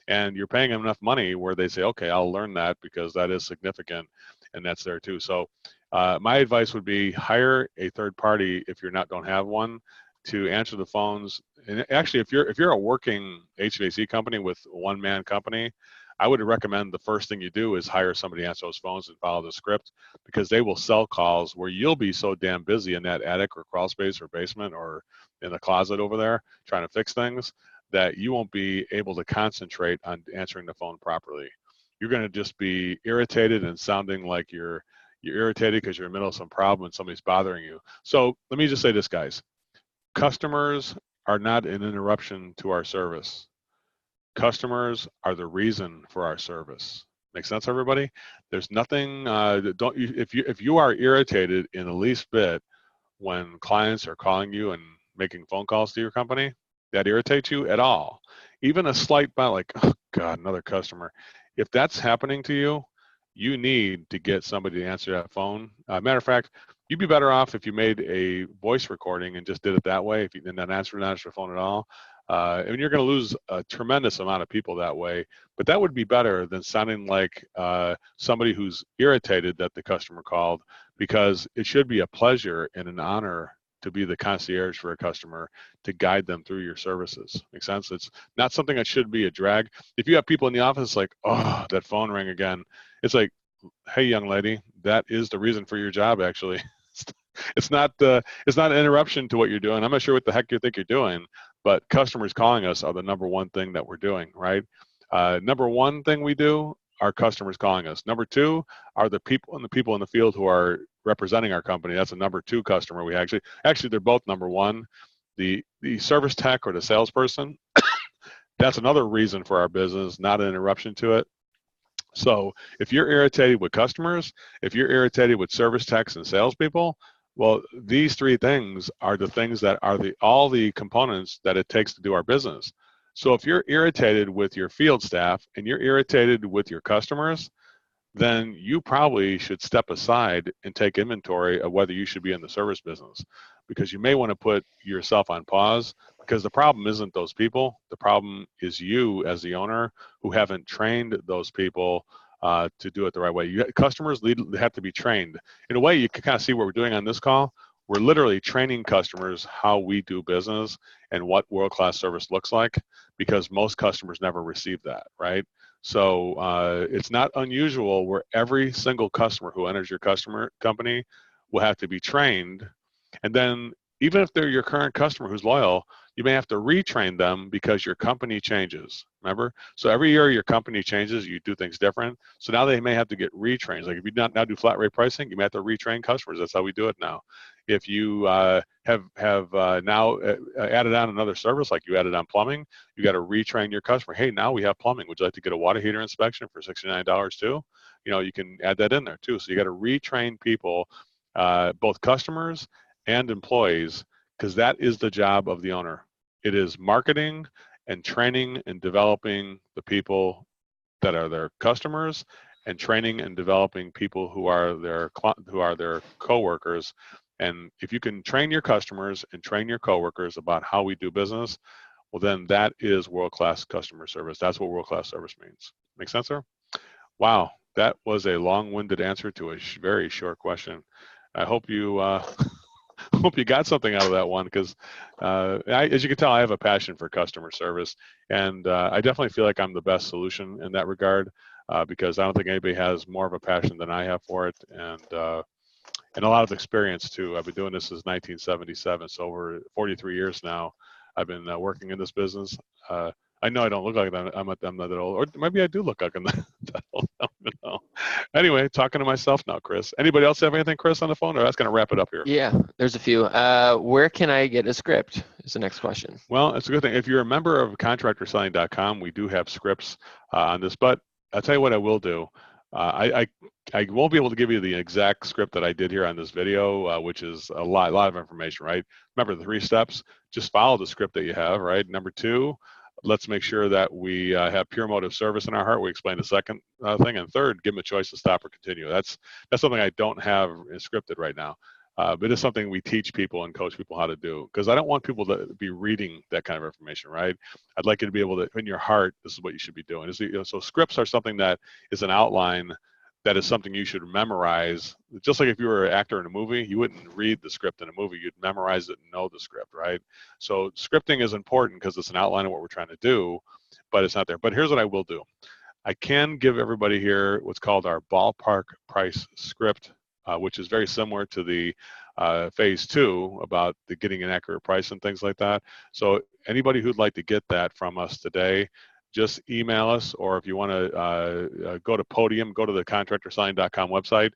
And you're paying them enough money where they say, okay, I'll learn that because that is significant, and that's there too. So my advice would be hire a third party if you don't have one to answer the phones. And actually, if you're a working HVAC company with one-man company, I would recommend the first thing you do is hire somebody to answer those phones and follow the script, because they will sell calls where you'll be so damn busy in that attic or crawl space or basement or in the closet over there trying to fix things that you won't be able to concentrate on answering the phone properly. You're going to just be irritated and sounding like you're irritated because you're in the middle of some problem and somebody's bothering you. So let me just say this, guys. Customers are not an interruption to our service. Customers are the reason for our service. Make sense, everybody? There's nothing if you are irritated in the least bit when clients are calling you and making phone calls to your company, that irritates you at all, even a slight bit like, oh God, another customer. If that's happening to you, you need to get somebody to answer that phone. Matter of fact, you'd be better off if you made a voice recording and just did it that way, if you did not answer the phone at all. And you're going to lose a tremendous amount of people that way. But that would be better than sounding like somebody who's irritated that the customer called, because it should be a pleasure and an honor to be the concierge for a customer, to guide them through your services. Make sense? It's not something that should be a drag. If you have people in the office like, oh, that phone rang again, it's like, hey, young lady, that is the reason for your job, actually. It's not an interruption to what you're doing. I'm not sure what the heck you think you're doing, but customers calling us are the number one thing that we're doing, right? Number one thing we do, our customers calling us. Number two are the people in the field who are representing our company. That's a number two customer. We actually they're both number one. The service tech or the salesperson, that's another reason for our business, not an interruption to it. So if you're irritated with customers, if you're irritated with service techs and salespeople, well, these three things are the things that are all the components that it takes to do our business. So if you're irritated with your field staff and you're irritated with your customers, then you probably should step aside and take inventory of whether you should be in the service business, because you may want to put yourself on pause, because the problem isn't those people. The problem is you as the owner who haven't trained those people to do it the right way. Customers have to be trained. In a way, you can kind of see what we're doing on this call. We're literally training customers how we do business and what world-class service looks like, because most customers never receive that, right? So it's not unusual where every single customer who enters your customer company will have to be trained. And then even if they're your current customer who's loyal, you may have to retrain them because your company changes. Remember? So every year your company changes, you do things different. So now they may have to get retrained. Like if you now do flat rate pricing, you may have to retrain customers. That's how we do it now. If you have now added on another service, like you added on plumbing, you got to retrain your customer. Hey, now we have plumbing. Would you like to get a water heater inspection for $69 too? You know, you can add that in there too. So you got to retrain people, both customers and employees, because that is the job of the owner. It is marketing and training and developing the people that are their customers, and training and developing people who are their coworkers. And if you can train your customers and train your coworkers about how we do business, well, then that is world-class customer service. That's what world-class service means. Make sense, sir? Wow, that was a long-winded answer to a very short question. I hope you hope you got something out of that one, because as you can tell, I have a passion for customer service, and I definitely feel like I'm the best solution in that regard, because I don't think anybody has more of a passion than I have for it, and a lot of experience too. I've been doing this since 1977, so over 43 years now. I've been working in this business. I know I don't look like that. I'm not that old, or maybe I do look like I'm that old. I don't even know. Anyway, talking to myself now, Chris. Anybody else have anything, Chris, on the phone, or that's going to wrap it up here? Yeah, there's a few. Where can I get a script is the next question. Well, it's a good thing. If you're a member of contractorselling.com, we do have scripts on this, but I'll tell you what I will do. I won't be able to give you the exact script that I did here on this video, which is a lot of information, right? Remember the 3 steps. Just follow the script that you have, right? Number 2, let's make sure that we have pure motive service in our heart. We explain the second thing. And third, give them a choice to stop or continue. That's something I don't have scripted right now. But it's something we teach people and coach people how to do, because I don't want people to be reading that kind of information, right? I'd like you to be able to, in your heart, this is what you should be doing. So scripts are something that is an outline, that is something you should memorize. Just like if you were an actor in a movie, you wouldn't read the script in a movie, you'd memorize it and know the script, right? So scripting is important because it's an outline of what we're trying to do, but it's not there. But here's what I will do. I can give everybody here what's called our ballpark price script, which is very similar to the phase 2 about the getting an accurate price and things like that. So anybody who'd like to get that from us today, just email us, or if you want to go to Podium, go to the contractorselling.com website.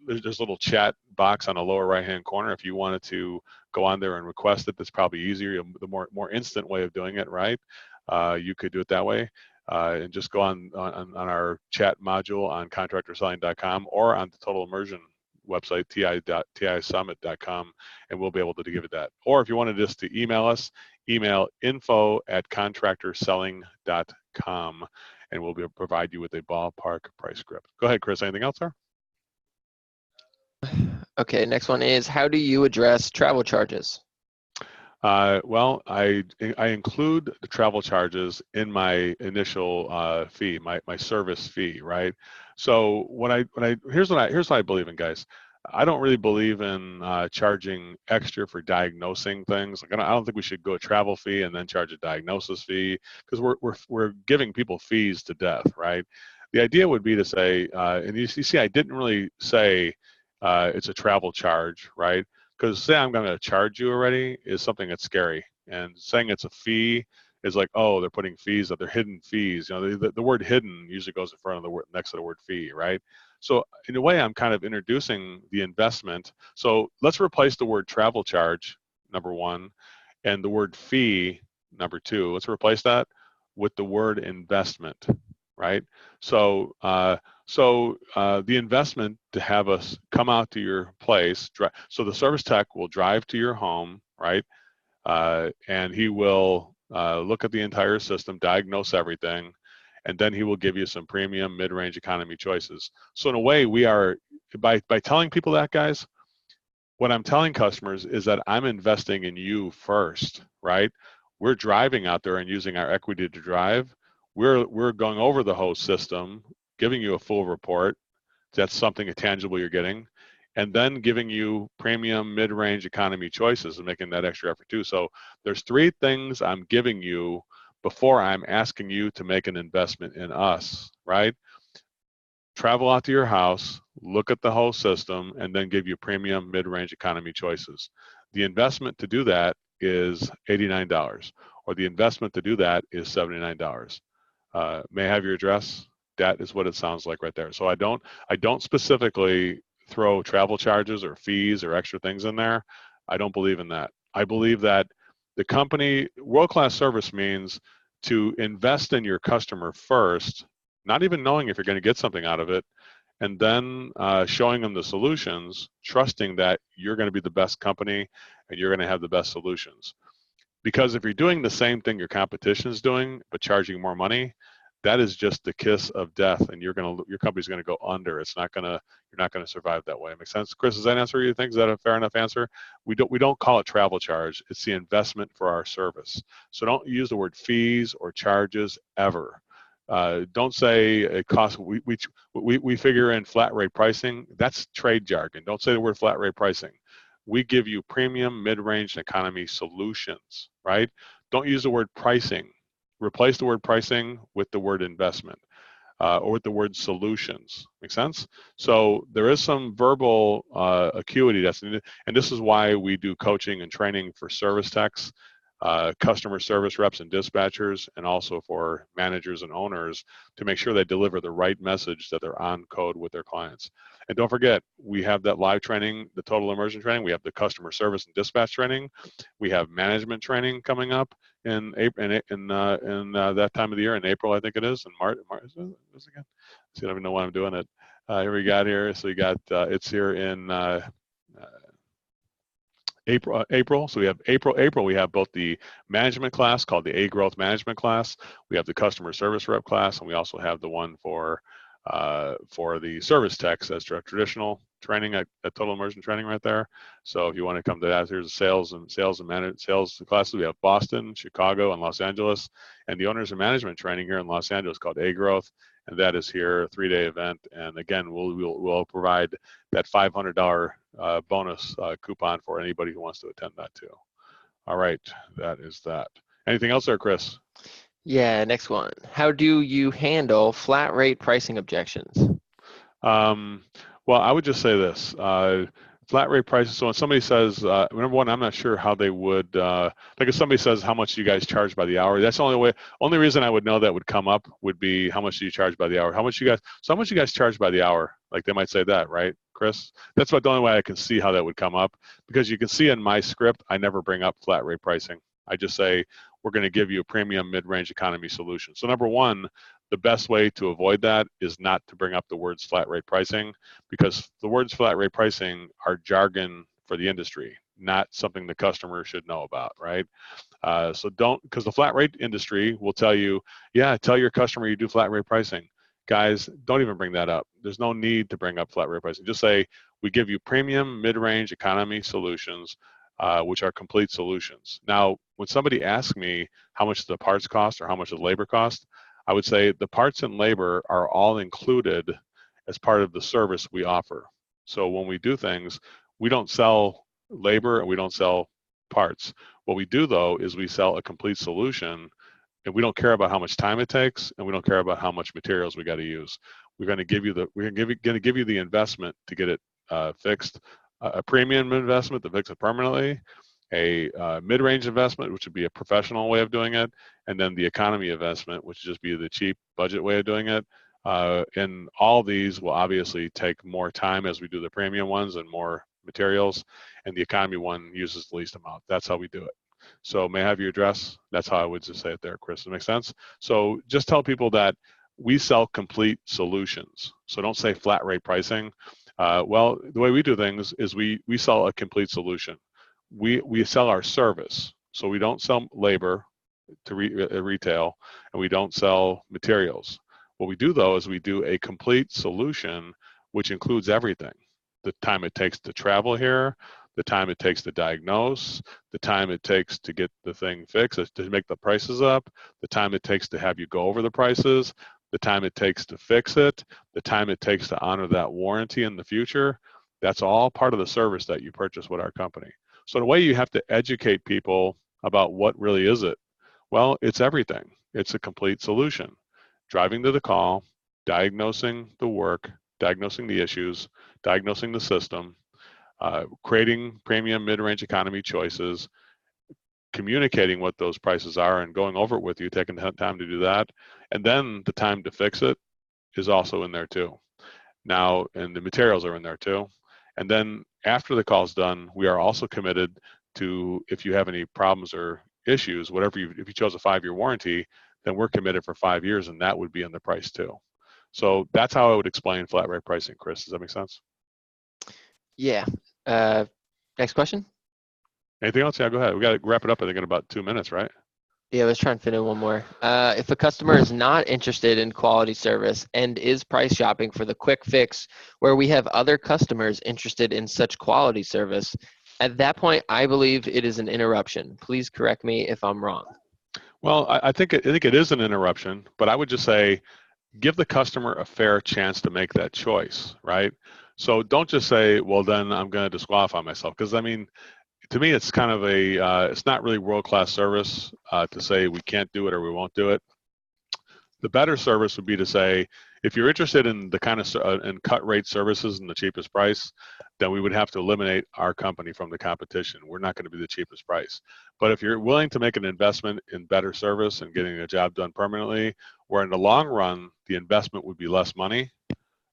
There's a little chat box on the lower right-hand corner. If you wanted to go on there and request it, that's probably easier, the more instant way of doing it, right? You could do it that way. And just go on our chat module on contractorselling.com or on the Total Immersion website, ti.tisummit.com, and we'll be able to give it that. Or if you wanted just to email us, email info@contractorselling.com, and we'll be able to provide you with a ballpark price script. Go ahead, Chris. Anything else there? Okay, next one is, how do you address travel charges? Well, I include the travel charges in my initial fee, my service fee, right? So here's what I believe in, guys. I don't really believe in charging extra for diagnosing things. Like I don't think we should go a travel fee and then charge a diagnosis fee, because we're giving people fees to death, right? The idea would be to say, and you see, I didn't really say it's a travel charge, right? Because say I'm going to charge you already is something that's scary, and saying it's a fee is like, oh, they're putting fees up, they're hidden fees. You know, the word hidden usually goes in front of the word next to the word fee, right? So in a way, I'm kind of introducing the investment. So let's replace the word travel charge, number one, and the word fee, number two. Let's replace that with the word investment, right? So the investment to have us come out to your place, so the service tech will drive to your home, right? And he will look at the entire system, diagnose everything, and then he will give you some premium mid-range economy choices. So in a way, we are, by telling people that, guys, what I'm telling customers is that I'm investing in you first, right? We're driving out there and using our equity to drive. We're going over the whole system, giving you a full report. That's something tangible you're getting, and then giving you premium mid-range economy choices and making that extra effort too. So there's three things I'm giving you before I'm asking you to make an investment in us, right? Travel out to your house, look at the whole system, and then give you premium mid-range economy choices. The investment to do that is $89, or the investment to do that is $79. May I have your address? That is what it sounds like right there. So I don't specifically throw travel charges or fees or extra things in there. I don't believe in that. I believe that the company, world-class service means to invest in your customer first, not even knowing if you're going to get something out of it, and then showing them the solutions, trusting that you're going to be the best company and you're going to have the best solutions. Because if you're doing the same thing your competition is doing, but charging more money, that is just the kiss of death, and your company's going to go under. You're not going to survive that way. Make sense, Chris? Does that answer you think? Is that a fair enough answer? We don't call it travel charge. It's the investment for our service. So don't use the word fees or charges ever. Don't say it costs. We figure in flat rate pricing. That's trade jargon. Don't say the word flat rate pricing. We give you premium, mid-range, and economy solutions, right? Don't use the word pricing. Replace the word pricing with the word investment, or with the word solutions. Make sense? So there is some verbal acuity that's needed, and this is why we do coaching and training for service techs, customer service reps and dispatchers, and also for managers and owners to make sure they deliver the right message, that they're on code with their clients. And don't forget, we have that live training, the total immersion training. We have the customer service and dispatch training. We have management training coming up in April, in that time of the year, in April, I think it is, in March is it again? See, I don't even know why I'm doing it. Here we got here. So we got it's here in April. So we have April. We have both the management class called the A Growth Management class. We have the customer service rep class, and we also have the one for the service techs as traditional training at total immersion training right there. So if you want to come to that, here's the sales and sales classes. We have Boston, Chicago, and Los Angeles, and the owners and management training here in Los Angeles called A Growth, and that is here, a 3-day event. And again, we'll provide that $500 bonus coupon for anybody who wants to attend that too. All right, that is that. Anything else there, Chris? Yeah, next one. How do you handle flat rate pricing objections? Well, I would just say this. Flat rate prices. So when somebody says, number one, I'm not sure how they would, like if somebody says, how much do you guys charge by the hour? That's the only reason I would know that would come up would be, how much do you charge by the hour? How much you guys charge by the hour? Like they might say that, right, Chris? That's about the only way I can see how that would come up, because you can see in my script, I never bring up flat rate pricing. I just say, we're going to give you a premium mid-range economy solution. So number one, the best way to avoid that is not to bring up the words flat rate pricing, because the words flat rate pricing are jargon for the industry. not something the customer should know about, right? So don't, because the flat rate industry will tell you, yeah, tell your customer you do flat rate pricing. Guys, don't even bring that up. There's no need to bring up flat rate pricing. Just say, we give you premium, mid-range, economy solutions, which are complete solutions. Now, when somebody asks me how much the parts cost or how much the labor cost, I would say the parts and labor are all included as part of the service we offer. So when we do things, we don't sell labor and we don't sell parts. What we do though is we sell a complete solution, and we don't care about how much time it takes, and we don't care about how much materials we got to use. We're going to give you the investment to get it fixed, a premium investment to fix it permanently, a mid-range investment, which would be a professional way of doing it, and then the economy investment, which would just be the cheap budget way of doing it. And all these will obviously take more time as we do the premium ones and more materials, and the economy one uses the least amount. That's how we do it. So may I have your address? That's how I would just say it there, Chris. Does that make sense? So just tell people that we sell complete solutions. So don't say flat rate pricing. Well, the way we do things is we sell a complete solution. We sell our service. So we don't sell labor to retail, and we don't sell materials. What we do though is we do a complete solution, which includes everything. The time it takes to travel here, the time it takes to diagnose, the time it takes to get the thing fixed, to make the prices up, the time it takes to have you go over the prices, the time it takes to fix it, the time it takes to honor that warranty in the future. That's all part of the service that you purchase with our company. So in a way, you have to educate people about what really is it. Well, it's everything. It's a complete solution. Driving to the call, diagnosing the work, diagnosing the issues, diagnosing the system, creating premium, mid-range economy choices, communicating what those prices are and going over it with you, taking the time to do that. And then the time to fix it is also in there too. Now, and the materials are in there too. And then after the call's done, we are also committed to, if you have any problems or issues, whatever if you chose a 5-year warranty, then we're committed for 5 years, and that would be in the price too. So that's how I would explain flat rate pricing, Chris. Does that make sense? Yeah. Next question. Anything else? Yeah, go ahead. We got to wrap it up, I think, in about 2 minutes, right? Yeah, let's try and fit in one more. If a customer is not interested in quality service and is price shopping for the quick fix where we have other customers interested in such quality service, at that point, I believe it is an interruption. Please correct me if I'm wrong. Well, I think it is an interruption, but I would just say give the customer a fair chance to make that choice, right? So don't just say, well, then I'm going to disqualify myself, because I mean, to me, it's kind of it's not really world-class service to say we can't do it or we won't do it. The better service would be to say, if you're interested in the kind of in cut rate services and the cheapest price, then we would have to eliminate our company from the competition. We're not going to be the cheapest price. But if you're willing to make an investment in better service and getting a job done permanently, where in the long run, the investment would be less money,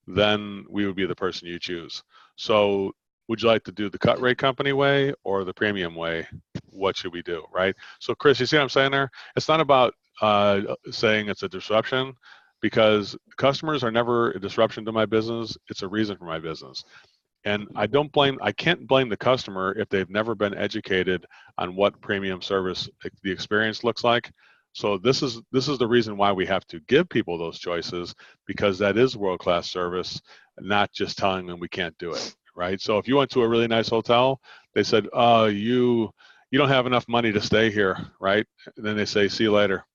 then we would be the person you choose. So would you like to do the cut rate company way or the premium way? What should we do, right? So Chris, you see what I'm saying there? It's not about saying it's a disruption, because customers are never a disruption to my business. It's a reason for my business. And I can't blame the customer if they've never been educated on what premium service the experience looks like. So this is the reason why we have to give people those choices, because that is world-class service, not just telling them we can't do it, right? So if you went to a really nice hotel, they said, you don't have enough money to stay here, right? And then they say, see you later.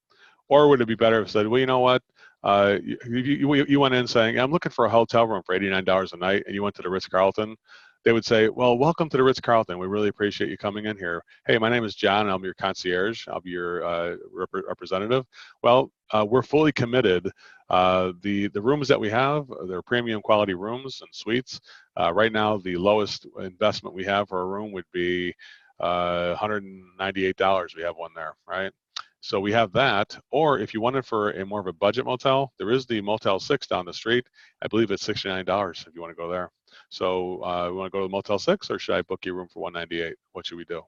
Or would it be better if said, well, you know what? You went in saying, I'm looking for a hotel room for $89 a night, and you went to the Ritz-Carlton. They would say, well, welcome to the Ritz-Carlton. We really appreciate you coming in here. Hey, my name is John. I'm your concierge. I'll be your representative. Well, we're fully committed. The rooms that we have, they're premium quality rooms and suites. Right now, the lowest investment we have for a room would be $198. We have one there, right? So we have that. Or if you wanted for a more of a budget motel, there is the Motel 6 down the street. I believe it's $69 if you want to go there. So we want to go to the Motel 6, or should I book your room for $198? What should we do?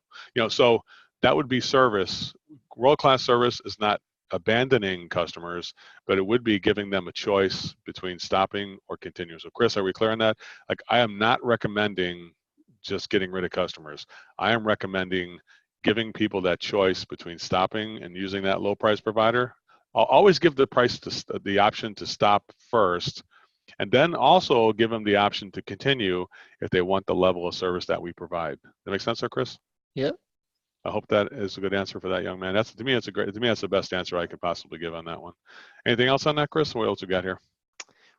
So that would be service. World-class service is not abandoning customers, but it would be giving them a choice between stopping or continuing. So Chris, are we clear on that? Like, I am not recommending just getting rid of customers. I am recommending giving people that choice between stopping and using that low price provider. I'll always give the option to stop first, and then also give them the option to continue if they want the level of service that we provide. That make sense, there, Chris? Yep. I hope that is a good answer for that young man. To me, that's the best answer I could possibly give on that one. Anything else on that, Chris? What else we got here?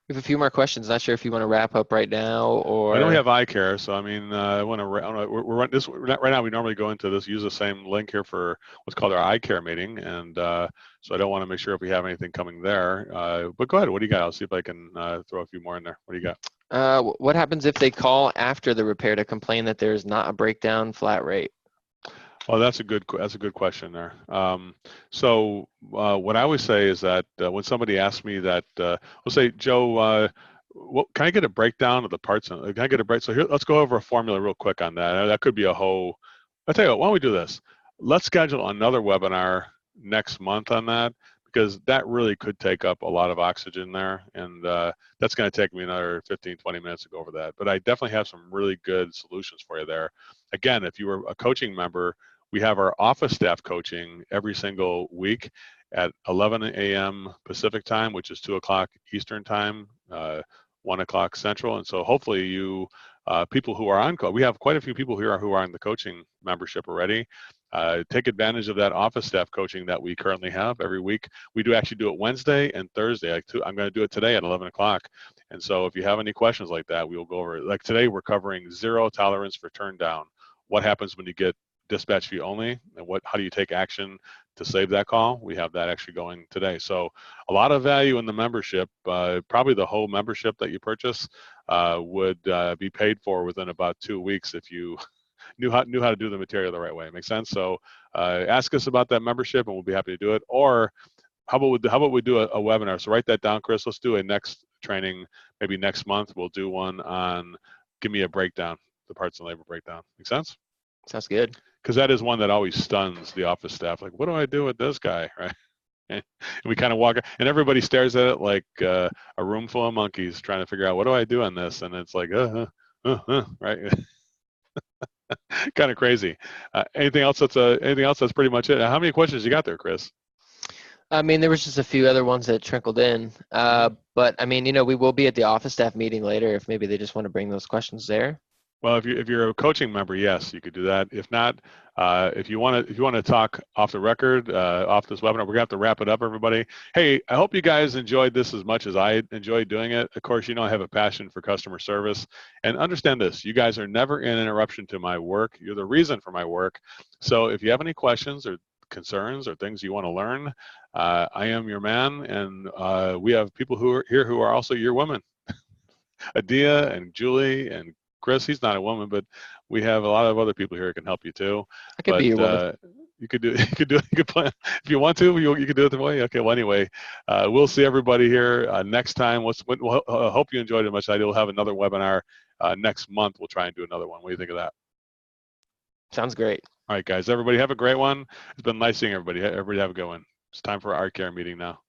We have a few more questions. Not sure if you want to wrap up right now or. I know we have eye care, so I mean, right now we normally go into this, use the same link here for what's called our eye care meeting, and so I don't want to make sure if we have anything coming there. But go ahead, what do you got? I'll see if I can throw a few more in there. What do you got? What happens if they call after the repair to complain that there's not a breakdown flat rate? Well, that's a good question there. So what I always say is that when somebody asks me that, we'll say, Joe, can I get a breakdown of the parts? Can I get a break? So here, let's go over a formula real quick on that. That could be a whole. I'll tell you what. Why don't we do this? Let's schedule another webinar next month on that, because that really could take up a lot of oxygen there, and that's going to take me another 15, 20 minutes to go over that. But I definitely have some really good solutions for you there. Again, if you were a coaching member, we have our office staff coaching every single week at 11 a.m. Pacific time, which is 2 o'clock Eastern time, 1 o'clock Central. And so hopefully you, people who are on, we have quite a few people here who are on the coaching membership already. Take advantage of that office staff coaching that we currently have every week. We do actually do it Wednesday and Thursday. I'm going to do it today at 11 o'clock. And so if you have any questions like that, we will go over it. Like today, we're covering zero tolerance for turn down. What happens when you get dispatch fee only, and how do you take action to save that call? We have that actually going today. So a lot of value in the membership. Probably the whole membership that you purchase would be paid for within about 2 weeks if you knew how to do the material the right way. Make sense? So ask us about that membership and we'll be happy to do it. Or how about we do a webinar? So write that down, Chris. Let's do a next training, maybe next month. We'll do one on give me a breakdown, the parts and labor breakdown. Make sense? Sounds good. Because that is one that always stuns the office staff. Like, what do I do with this guy, right? And we kind of walk, and everybody stares at it like a room full of monkeys trying to figure out what do I do on this, and it's like, right? Kind of crazy. Anything else that's pretty much it. How many questions you got there, Chris? I mean, there was just a few other ones that trickled in, but I mean, we will be at the office staff meeting later if maybe they just want to bring those questions there. Well, if you're a coaching member, yes, you could do that. If not, if you want to talk off the record, off this webinar, we're gonna have to wrap it up, everybody. Hey, I hope you guys enjoyed this as much as I enjoyed doing it. Of course, I have a passion for customer service, and understand this: you guys are never an interruption to my work. You're the reason for my work. So if you have any questions or concerns or things you want to learn, I am your man, and we have people who are here who are also your women. Adia and Julie and Chris, he's not a woman, but we have a lot of other people here who can help you too. I could be your woman. You could plan if you want to. You could do it the way. Okay. Well, anyway, we'll see everybody here next time. We'll hope you enjoyed it as much as I do. We'll have another webinar next month. We'll try and do another one. What do you think of that? Sounds great. All right, guys. Everybody have a great one. It's been nice seeing everybody. Everybody have a good one. It's time for our care meeting now.